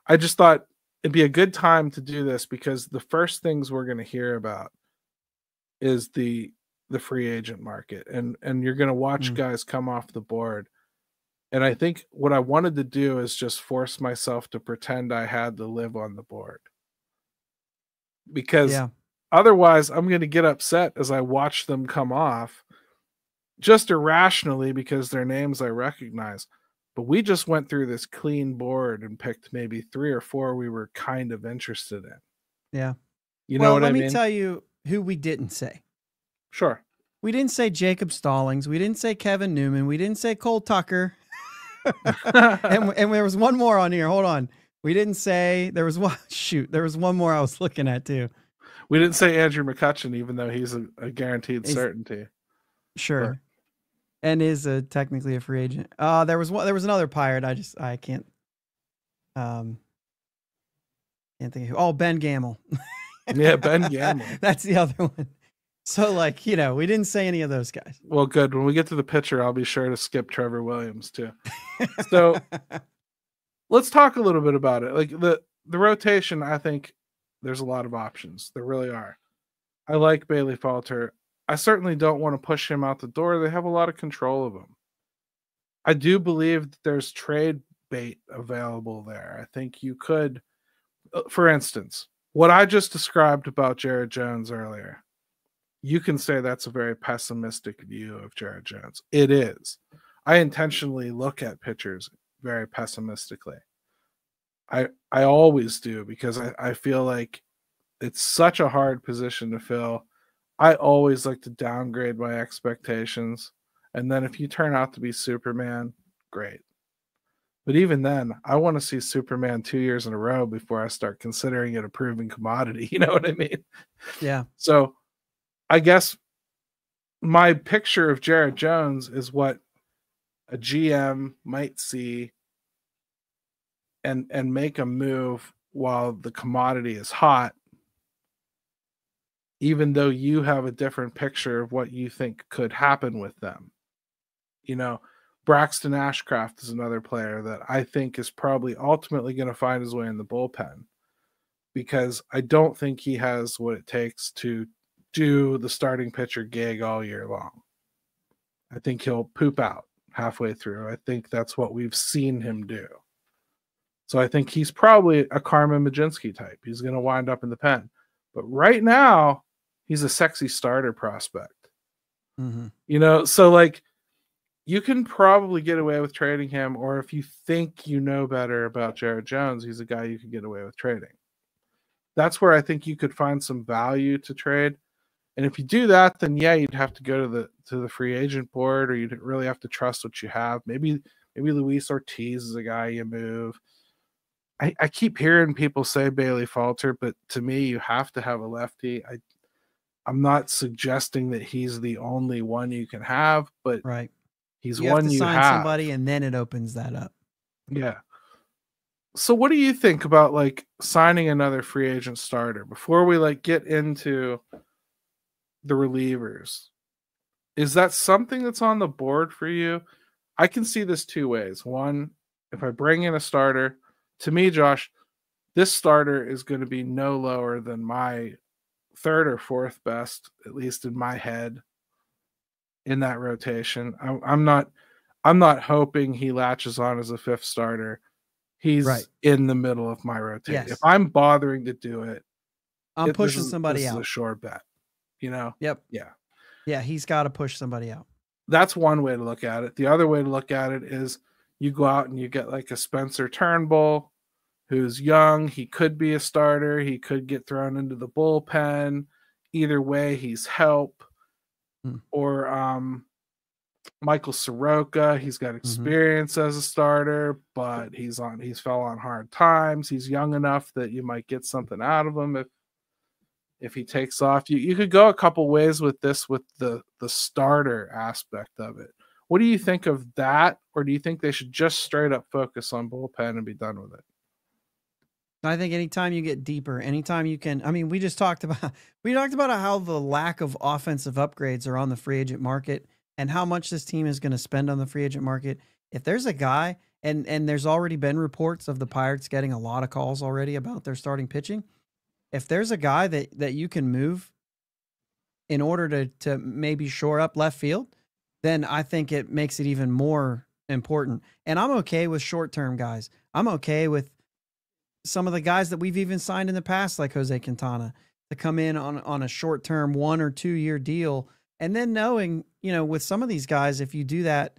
I just thought it'd be a good time to do this because the first things we're going to hear about is the free agent market, and you're going to watch guys come off the board. And I think what I wanted to do is just force myself to pretend I had to live on the board. Because otherwise I'm going to get upset as I watch them come off just irrationally because their names I recognize. But we just went through this clean board and picked maybe 3 or 4 we were kind of interested in. Yeah. You know what I mean? Let me tell you who we didn't say. Sure. We didn't say Jacob Stallings. We didn't say Kevin Newman. We didn't say Cole Tucker. and there was one more on here. Hold on. We didn't say there was one more I was looking at too. We didn't say Andrew McCutchen, even though he's a guaranteed certainty. Sure. But. And is technically a free agent. There was another Pirate. I can't think of who. Oh, Ben Gamel. Yeah, Ben Gamel. That's the other one. So, we didn't say any of those guys. Well, good. When we get to the pitcher, I'll be sure to skip Trevor Williams, too. So, let's talk a little bit about it. Like, the rotation, I think there's a lot of options. There really are. I like Bailey Falter. I certainly don't want to push him out the door. They have a lot of control of him. I do believe that there's trade bait available there. I think you could, for instance, what I just described about Jared Jones earlier, you can say that's a very pessimistic view of Jared Jones. It is. I intentionally look at pitchers very pessimistically. I always do because I feel like it's such a hard position to fill. I always like to downgrade my expectations. And then if you turn out to be Superman, great. But even then, I want to see Superman 2 years in a row before I start considering it a proven commodity. You know what I mean? Yeah. So I guess my picture of Jared Jones is what a GM might see and make a move while the commodity is hot, even though you have a different picture of what you think could happen with them. Braxton Ashcraft is another player that I think is probably ultimately going to find his way in the bullpen because I don't think he has what it takes to do the starting pitcher gig all year long. I think he'll poop out halfway through. I think that's what we've seen him do. So I think he's probably a Carmen Mlodzinski type. He's going to wind up in the pen. But right now, he's a sexy starter prospect. Mm-hmm. So you can probably get away with trading him, or if you think you know better about Jared Jones, he's a guy you could get away with trading. That's where I think you could find some value to trade. And if you do that, then you'd have to go to the free agent board, or you'd really have to trust what you have. Maybe Luis Ortiz is a guy you move. I keep hearing people say Bailey Falter, but to me, you have to have a lefty. I'm not suggesting that he's the only one you can have, but right. He's you one have to you sign have. Somebody, and then it opens that up. Yeah. So what do you think about signing another free agent starter before we get into the relievers? Is that something that's on the board for you? I can see this 2 ways. One, if I bring in a starter, to me, Josh, this starter is going to be no lower than my third or fourth best, at least in my head, in that rotation. I'm not hoping he latches on as a fifth starter. He's in the middle of my rotation. Yes. If I'm bothering to do it, I'm pushing somebody this out. is a sure bet, you know? Yep. Yeah. Yeah, he's got to push somebody out. That's one way to look at it. The other way to look at it is you go out and you get like a Spencer Turnbull, who's young. He could be a starter. He could get thrown into the bullpen. Either way, he's help. Or Michael Soroka. He's got experience as a starter, but he's fell on hard times. He's young enough that you might get something out of him if he takes off. You could go a couple ways with this, with the starter aspect of it. What do you think of that? Or do you think they should just straight up focus on bullpen and be done with it? I think anytime you get deeper, anytime you can, I mean, we talked about how the lack of offensive upgrades are on the free agent market and how much this team is going to spend on the free agent market. If there's a guy, and there's already been reports of the Pirates getting a lot of calls already about their starting pitching. If there's a guy that you can move in order to maybe shore up left field, then I think it makes it even more important. And I'm okay with short-term guys. I'm okay with some of the guys that we've even signed in the past, like Jose Quintana, to come in on a short-term 1 or 2 year deal. And then knowing, with some of these guys, if you do that,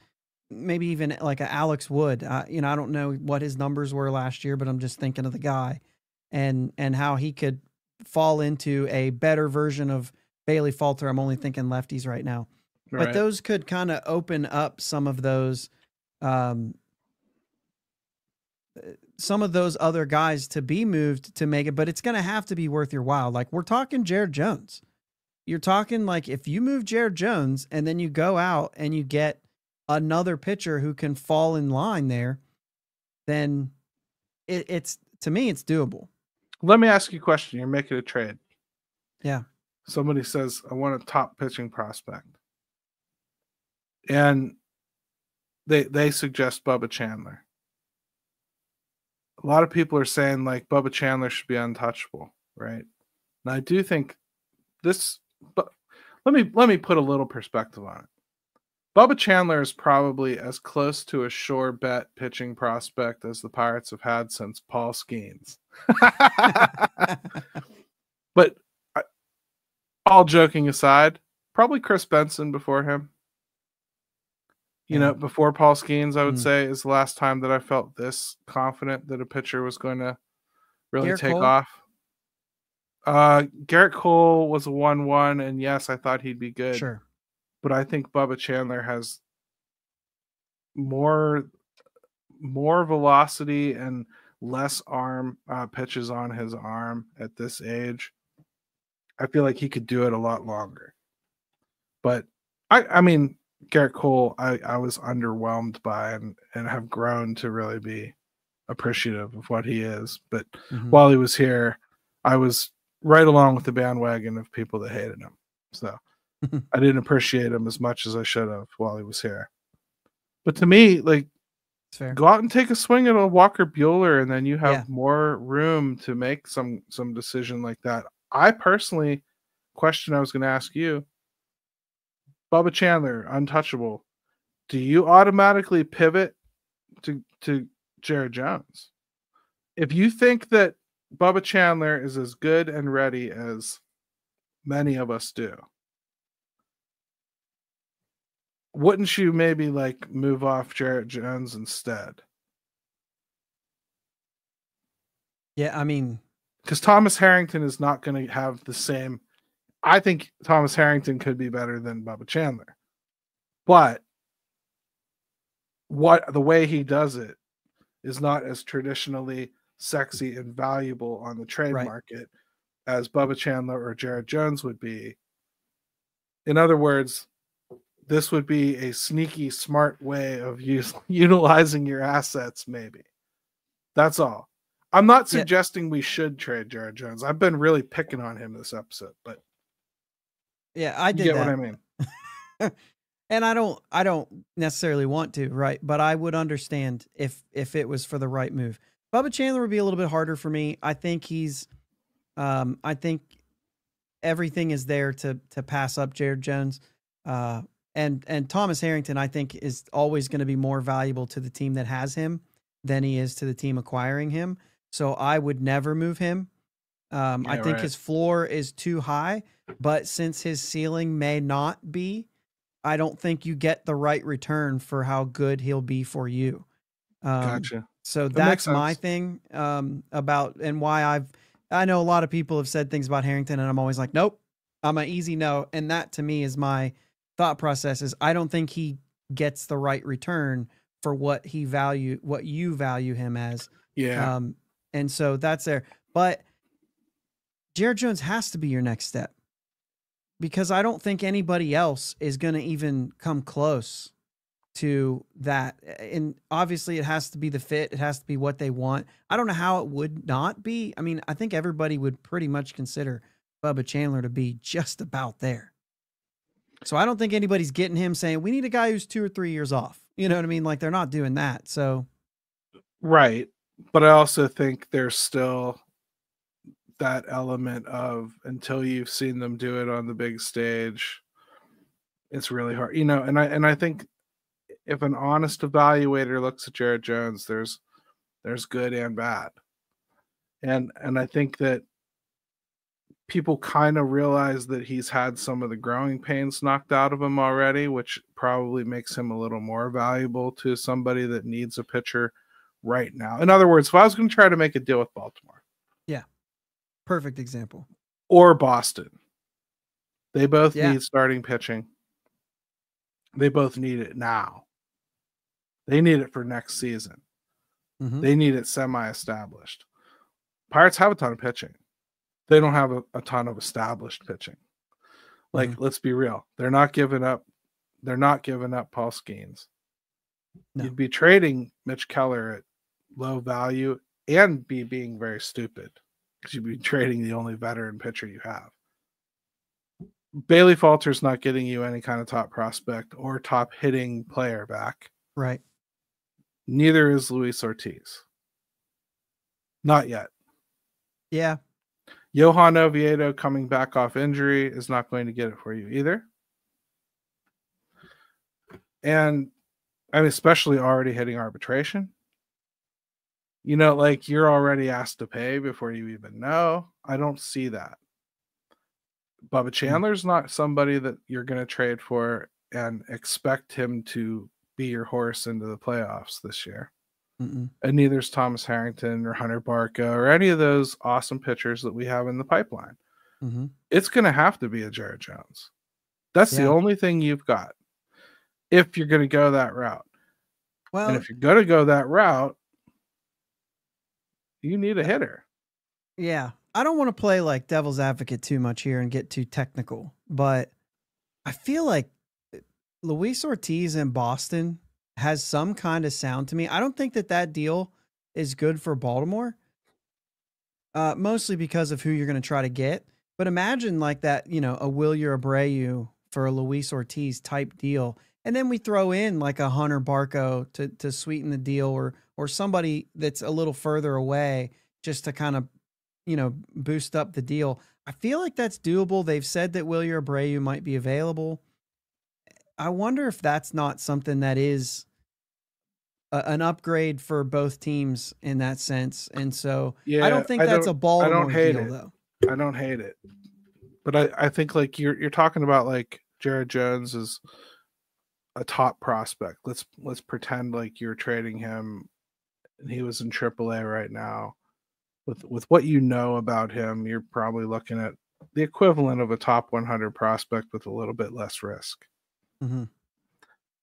maybe even like a Alex Wood, I don't know what his numbers were last year, but I'm just thinking of the guy and how he could fall into a better version of Bailey Falter. I'm only thinking lefties right now, but those could kind of open up some of those other guys to be moved to make it, but it's going to have to be worth your while. Like we're talking Jared Jones. You're talking like if you move Jared Jones and then you go out and you get another pitcher who can fall in line there, then it's to me, it's doable. Let me ask you a question. You're making a trade. Yeah. Somebody says, I want a top pitching prospect. And they suggest Bubba Chandler. A lot of people are saying like Bubba Chandler should be untouchable, right? And I do think this, but let me put a little perspective on it. Bubba Chandler is probably as close to a sure bet pitching prospect as the Pirates have had since Paul Skeens. But all joking aside, probably Chris Benson before him. Before Paul Skeens, I would say, is the last time that I felt this confident that a pitcher was going to really take off. Garrett Cole was a 1-1, and yes, I thought he'd be good. Sure. But I think Bubba Chandler has more velocity and less arm pitches on his arm at this age. I feel like he could do it a lot longer. But I mean, Garrett Cole, I was underwhelmed by and have grown to really be appreciative of what he is. But while he was here, I was right along with the bandwagon of people that hated him. So I didn't appreciate him as much as I should have while he was here. But to me, like, go out and take a swing at a Walker Buehler, and then you have more room to make some decision like that. I personally, question I was going to ask you, Bubba Chandler, untouchable. Do you automatically pivot to Jared Jones? If you think that Bubba Chandler is as good and ready as many of us do, wouldn't you maybe like move off Jared Jones instead? Yeah, I mean, because Thomas Harrington is not going to have the same. I think Thomas Harrington could be better than Bubba Chandler, but the way he does it is not as traditionally sexy and valuable on the trade market as Bubba Chandler or Jared Jones would be. In other words, this would be a sneaky, smart way of utilizing your assets, maybe. That's all. I'm not suggesting we should trade Jared Jones. I've been really picking on him this episode, but I did you get that. what I mean. And I don't necessarily want to, right? But I would understand if it was for the right move. Bubba Chandler would be a little bit harder for me. I think I think everything is there to pass up Jared Jones. And Thomas Harrington, I think, is always going to be more valuable to the team that has him than he is to the team acquiring him. So I would never move him. I think his floor is too high, but since his ceiling may not be, I don't think you get the right return for how good he'll be for you. Gotcha. So that's my thing about, and why I know a lot of people have said things about Harrington, and I'm always like, nope, I'm an easy no. And that to me is my thought process, is I don't think he gets the right return for what you value him as. Yeah. And so that's there. But Jared Jones has to be your next step, because I don't think anybody else is going to even come close to that. And obviously it has to be the fit. It has to be what they want. I don't know how it would not be. I mean, I think everybody would pretty much consider Bubba Chandler to be just about there. So I don't think anybody's getting him saying, we need a guy who's 2 or 3 years off. You know what I mean? Like, they're not doing that. So. Right. But I also think there's still that element of, until you've seen them do it on the big stage, it's really hard, and I think if an honest evaluator looks at Jared Jones, there's good and bad. And I think that people kind of realize that he's had some of the growing pains knocked out of him already, which probably makes him a little more valuable to somebody that needs a pitcher right now. In other words, if I was going to try to make a deal with Baltimore. Yeah. Perfect example. Or Boston. They both need starting pitching. They both need it now. They need it for next season. Mm-hmm. They need it semi-established. Pirates have a ton of pitching. They don't have a ton of established pitching. Like, let's be real. They're not giving up Paul Skeens. No. You'd be trading Mitch Keller at low value and be being very stupid, because you'd be trading the only veteran pitcher you have. Bailey Falter's not getting you any kind of top prospect or top hitting player back. Right. Neither is Luis Ortiz. Not yet. Yeah. Johan Oviedo, coming back off injury, is not going to get it for you either. And I mean, especially already hitting arbitration. Like, you're already asked to pay before you even know. I don't see that. Bubba Chandler's not somebody that you're going to trade for and expect him to be your horse into the playoffs this year. And neither is Thomas Harrington or Hunter Barca or any of those awesome pitchers that we have in the pipeline. It's going to have to be a Jared Jones. That's the only thing you've got if you're going to go that route. Well, and if you're going to go that route, you need a hitter. Yeah. I don't want to play like devil's advocate too much here and get too technical, but I feel like Luis Ortiz in Boston has some kind of sound to me. I don't think that deal is good for Baltimore, mostly because of who you're going to try to get. But imagine like that, a Wilyer Abreu for a Luis Ortiz type deal. And then we throw in like a Hunter Barco to sweeten the deal, or somebody that's a little further away just to kind of, boost up the deal. I feel like that's doable. They've said that Wilyer Abreu might be available. I wonder if that's not something that is an upgrade for both teams in that sense. And so I don't think that's a Baltimore deal, though. I don't hate it. But I think like you're talking about like Jared Jones is a top prospect. Let's pretend like you're trading him and he was in AAA right now. With what you know about him, you're probably looking at the equivalent of a top 100 prospect with a little bit less risk.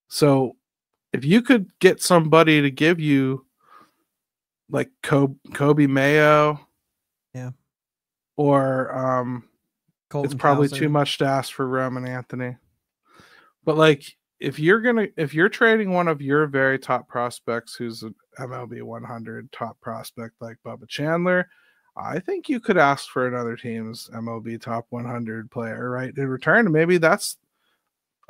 So if you could get somebody to give you like Kobe Mayo, or Colton it's probably Cowser. Too much to ask for Roman Anthony. But like, if you're trading one of your very top prospects who's an MLB 100 top prospect like Bubba Chandler, I think you could ask for another team's MLB top 100 player, right, in return. Maybe that's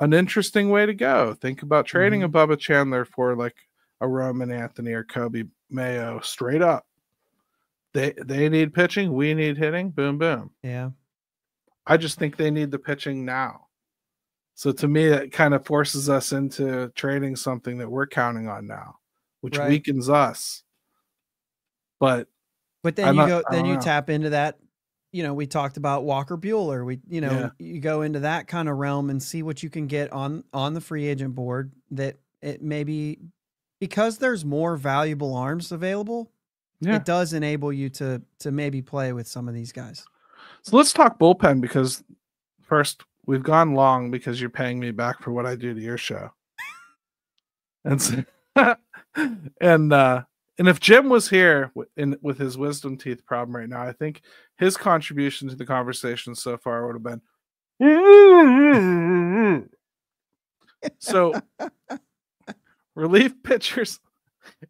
an interesting way to go. Think about trading a Bubba Chandler for like a Roman Anthony or Kobe Mayo straight up. They need pitching. We need hitting. Boom, boom. Yeah. I just think they need the pitching now. So to me, it kind of forces us into trading something that we're counting on now, which weakens us. But then you tap into that. You know, we talked about Walker Buehler. You go into that kind of realm and see what you can get on the free agent board that it maybe, because there's more valuable arms available, it does enable you to maybe play with some of these guys. So let's talk bullpen, because first, we've gone long because you're paying me back for what I do to your show. And so, and if Jim was here with his wisdom teeth problem right now, I think his contribution to the conversation so far would have been so relief pitchers.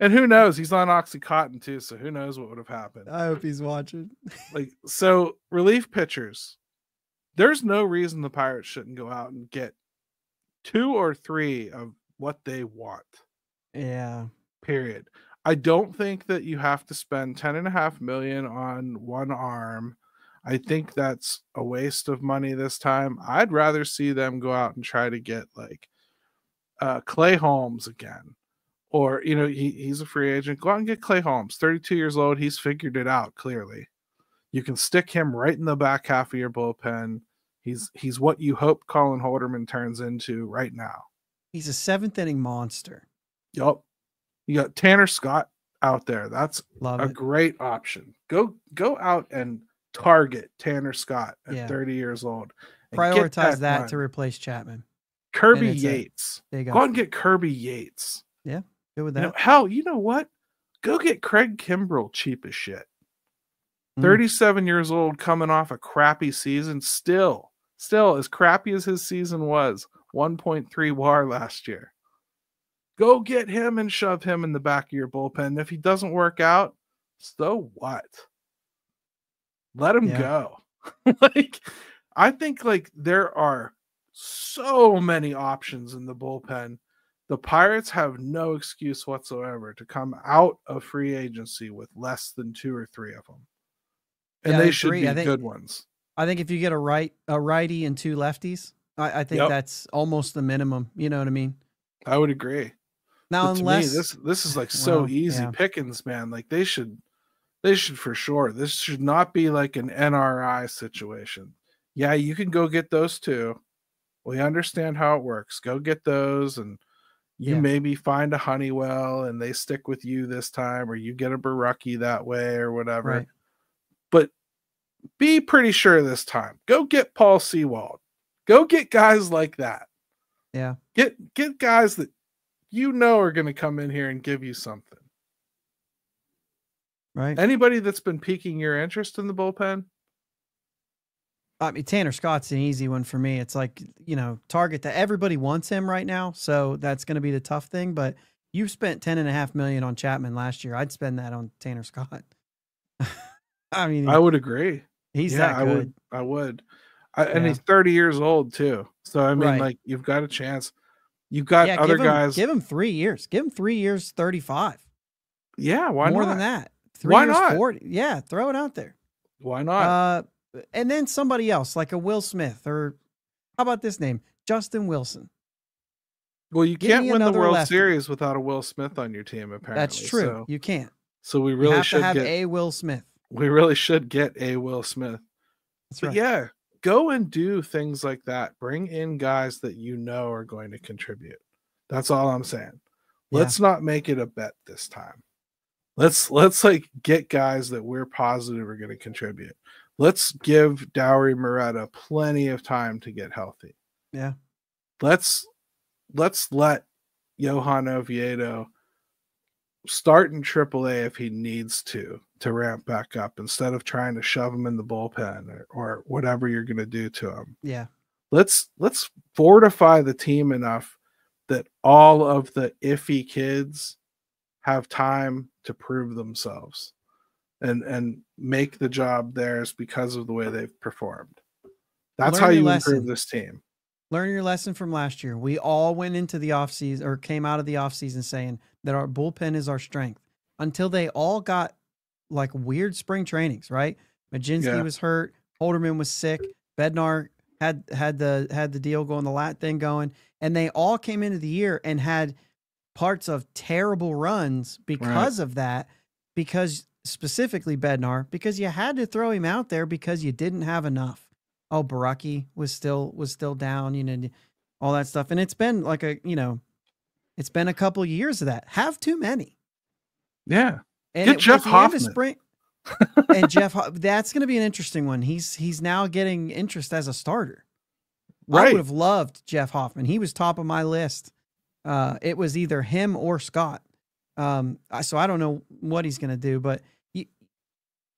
And who knows? He's on Oxycontin too, so who knows what would have happened. I hope he's watching. So relief pitchers, there's no reason the Pirates shouldn't go out and get 2 or 3 of what they want. Yeah. Period. I don't think that you have to spend $10.5 million on one arm. I think that's a waste of money this time. I'd rather see them go out and try to get like Clay Holmes again. Or, he's a free agent. Go out and get Clay Holmes, 32 years old. He's figured it out, clearly. You can stick him right in the back half of your bullpen. He's what you hope Colin Holderman turns into right now. He's a 7th inning monster. Yup. You got Tanner Scott out there. That's a great option. Go out and target Tanner Scott at 30 years old. Prioritize that to replace Chapman. Kirby Yates. Go out and get Kirby Yates. Yeah. Good with that. Hell, you know what? Go get Craig Kimbrell cheap as shit. 37 years old, coming off a crappy season. Still as crappy as his season was, 1.3 WAR last year. Go get him and shove him in the back of your bullpen. If he doesn't work out, so what? Let him go. I think there are so many options in the bullpen. The Pirates have no excuse whatsoever to come out of free agency with less than 2 or 3 of them. And they should be good ones. I think if you get a righty and 2 lefties, I think that's almost the minimum. You know what I mean? I would agree. Now, but unless to me, this is so easy pickings, man. They should for sure. This should not be like an NRI situation. Yeah, you can go get those 2. We understand how it works. Go get those, and you maybe find a Honeywell and they stick with you this time, or you get a Barucki that way or whatever. Right. But be pretty sure this time. Go get Paul Sewald. Go get guys like that. Yeah. Get guys that are going to come in here and give you something. Right. Anybody that's been piquing your interest in the bullpen? I mean, Tanner Scott's an easy one for me. It's like, target that everybody wants him right now. So that's going to be the tough thing. But you spent $10.5 million on Chapman last year. I'd spend that on Tanner Scott. I mean, I would agree. He's that good. I would. And he's 30 years old too. So, I mean, you've got a chance. You've got other guys. Give him 3 years. Give him 3 years, 35. Yeah, why More not? than that. 3 why years, not? 40. Yeah, throw it out there. Why not? And then somebody else, like a Will Smith, or how about this name? Justin Wilson. Well, you can't win the World Series without a Will Smith on your team, apparently. That's true. So, you can't. So we really should have a Will Smith. We really should get a Will Smith. That's but right. Yeah, go and do things like that. Bring in guys that are going to contribute. That's all I'm saying. Let's not make it a bet this time. Let's get guys that we're positive are going to contribute. Let's give Dowry Moretta plenty of time to get healthy. Yeah. Let's let Johan Oviedo start in AAA if he needs to ramp back up, instead of trying to shove him in the bullpen or whatever you're going to do to him. Yeah. Let's fortify the team enough that all of the iffy kids have time to prove themselves and make the job theirs because of the way they've performed. That's how you improve this team. Learn your lesson from last year. We all went into the offseason or came out of the offseason saying that our bullpen is our strength until they all got like weird spring trainings, right? Majinski was hurt. Holderman was sick. Bednar had the deal going, the lat thing going, and they all came into the year and had parts of terrible runs because of that, because specifically Bednar, because you had to throw him out there because you didn't have enough. Oh, Baraki was still down, all that stuff. And it's been like it's been a couple of years of that. Have too many. Yeah. And get Jeff Hoffman. Spring, and that's going to be an interesting one. He's now getting interest as a starter. Right. I would have loved Jeff Hoffman. He was top of my list. It was either him or Scott. So I don't know what he's going to do, but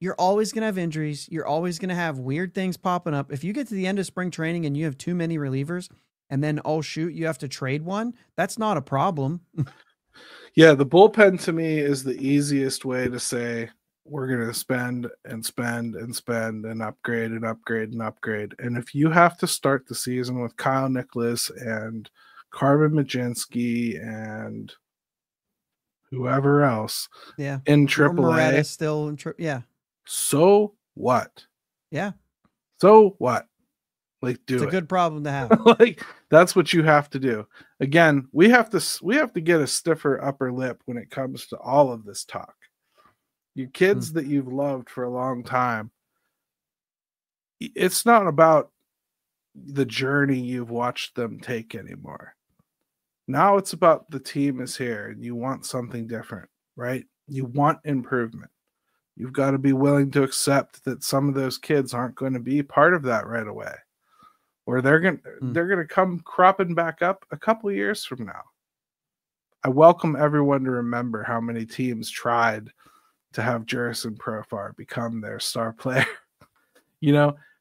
you're always going to have injuries. You're always going to have weird things popping up. If you get to the end of spring training and you have too many relievers and then, oh shoot, you have to trade one, that's not a problem. Yeah. The bullpen to me is the easiest way to say we're going to spend and spend and spend and upgrade and upgrade and upgrade. And if you have to start the season with Kyle Nicholas and Carmen Majinski and whoever else in AAA, still in so what? Yeah. So what? Like, do it's it. A good problem to have. Like, that's what you have to do. Again, we have to get a stiffer upper lip when it comes to all of this talk. You kids that you've loved for a long time, it's not about the journey you've watched them take anymore. Now it's about the team is here and you want something different, right? You want improvement. You've got to be willing to accept that some of those kids aren't going to be part of that right away, or they're going to come cropping back up a couple of years from now. I welcome everyone to remember how many teams tried to have Jurison Profar become their star player.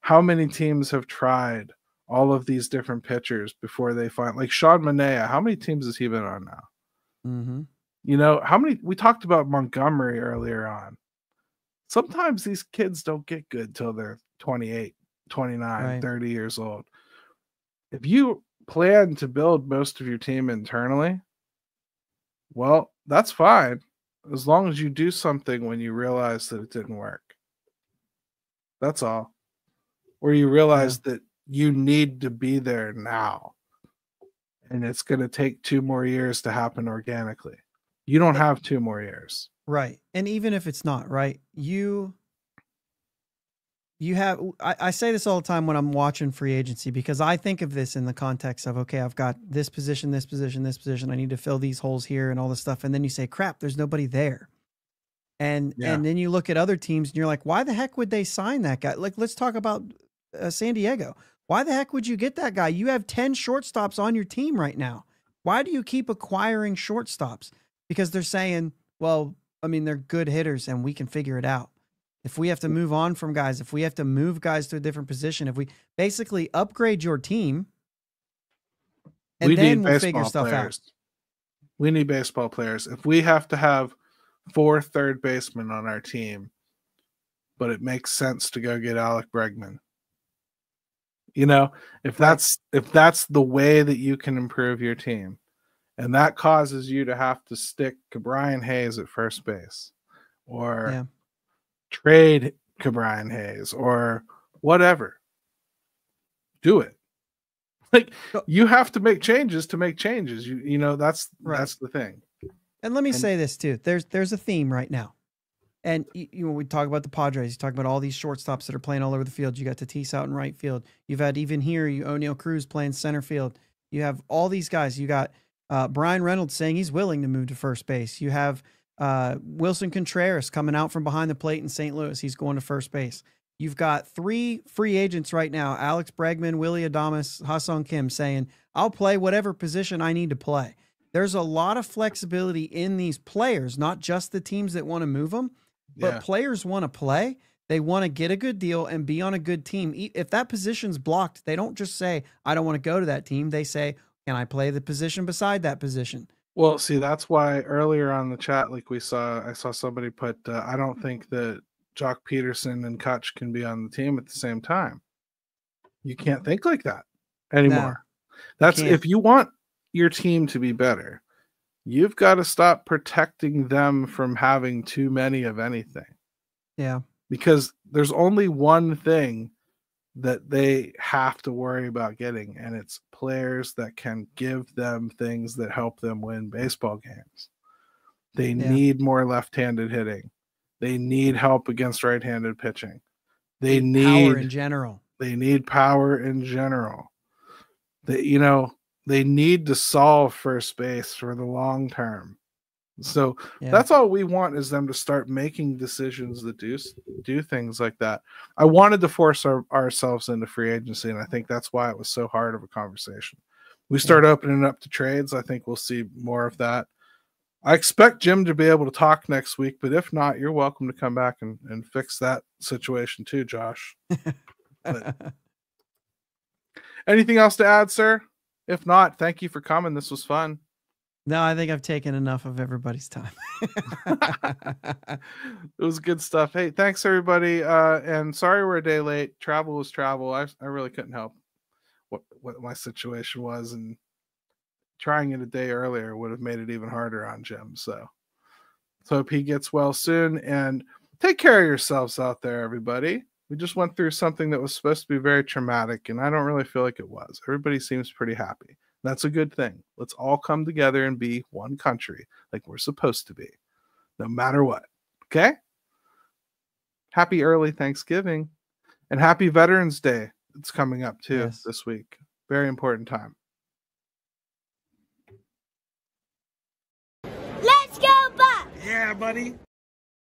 How many teams have tried all of these different pitchers before they find, like Sean Manaea, how many teams has he been on now? Mm-hmm. How many, we talked about Montgomery earlier on. Sometimes these kids don't get good till they're 28, 29, 30 years old. If you plan to build most of your team internally, well, that's fine. As long as you do something when you realize that it didn't work. That's all. Or you realize that you need to be there now. And it's going to take 2 more years to happen organically. You don't have 2 more years. Right. And even if it's not, right, you have, I say this all the time when I'm watching free agency, because I think of this in the context of, okay, I've got this position, this position, this position. I need to fill these holes here and all this stuff. And then you say, crap, there's nobody there. And then you look at other teams and you're like, why the heck would they sign that guy? Like, let's talk about San Diego. Why the heck would you get that guy? You have 10 shortstops on your team right now. Why do you keep acquiring shortstops? Because they're saying, well, I mean, they're good hitters and we can figure it out. If we have to move on from guys, if we have to move guys to a different position, if we basically upgrade your team, and then we'll figure stuff out. We need baseball players. If we have to have 4 third basemen on our team, but it makes sense to go get Alec Bregman. If that's the way that you can improve your team, and that causes you to have to stick Brian Hayes at first base, or trade Brian Hayes, or whatever, do it. Like, you have to make changes to make changes. That's the thing. And let me say this too. There's a theme right now. And we talk about the Padres, you talk about all these shortstops that are playing all over the field. You got Tatis out in right field. You've had even here, O'Neal Cruz playing center field. You have all these guys. You got Brian Reynolds saying he's willing to move to first base. You have Wilson Contreras coming out from behind the plate in St. Louis. He's going to first base. You've got 3 free agents right now, Alex Bregman, Willie Adames, Ha-Seong Kim, saying, I'll play whatever position I need to play. There's a lot of flexibility in these players, not just the teams that want to move them, but players want to play. They want to get a good deal and be on a good team. If that position's blocked, they don't just say, I don't want to go to that team. They say, can I play the position beside that position? Well, see, that's why earlier on the chat, like I saw somebody put, I don't think that Jock Peterson and Kutch can be on the team at the same time. You can't think like that anymore. That's if you want your team to be better, you've got to stop protecting them from having too many of anything. Yeah. Because there's only one thing that they have to worry about getting, and it's players that can give them things that help them win baseball games. They need more left-handed hitting. They need help against right-handed pitching. They need power in general. They need power in general. They need to solve first base for the long term. So that's all we want, is them to start making decisions that do things like that. I wanted to force ourselves into free agency, and I think that's why it was so hard of a conversation. We start opening up to trades. I think we'll see more of that. I expect Jim to be able to talk next week, but if not, you're welcome to come back and fix that situation too, Josh. Anything else to add, sir? If not, thank you for coming. This was fun. No, I think I've taken enough of everybody's time. It was good stuff. Hey, thanks everybody. And sorry we're a day late. Travel was travel. I really couldn't help what my situation was, and trying it a day earlier would have made it even harder on Jim. So hope he gets well soon, and take care of yourselves out there, everybody. We just went through something that was supposed to be very traumatic, and I don't really feel like it was. Everybody seems pretty happy. That's a good thing. Let's all come together and be one country like we're supposed to be, no matter what. Okay? Happy early Thanksgiving, and happy Veterans Day. It's coming up too this week. Very important time. Let's go back. Yeah, buddy.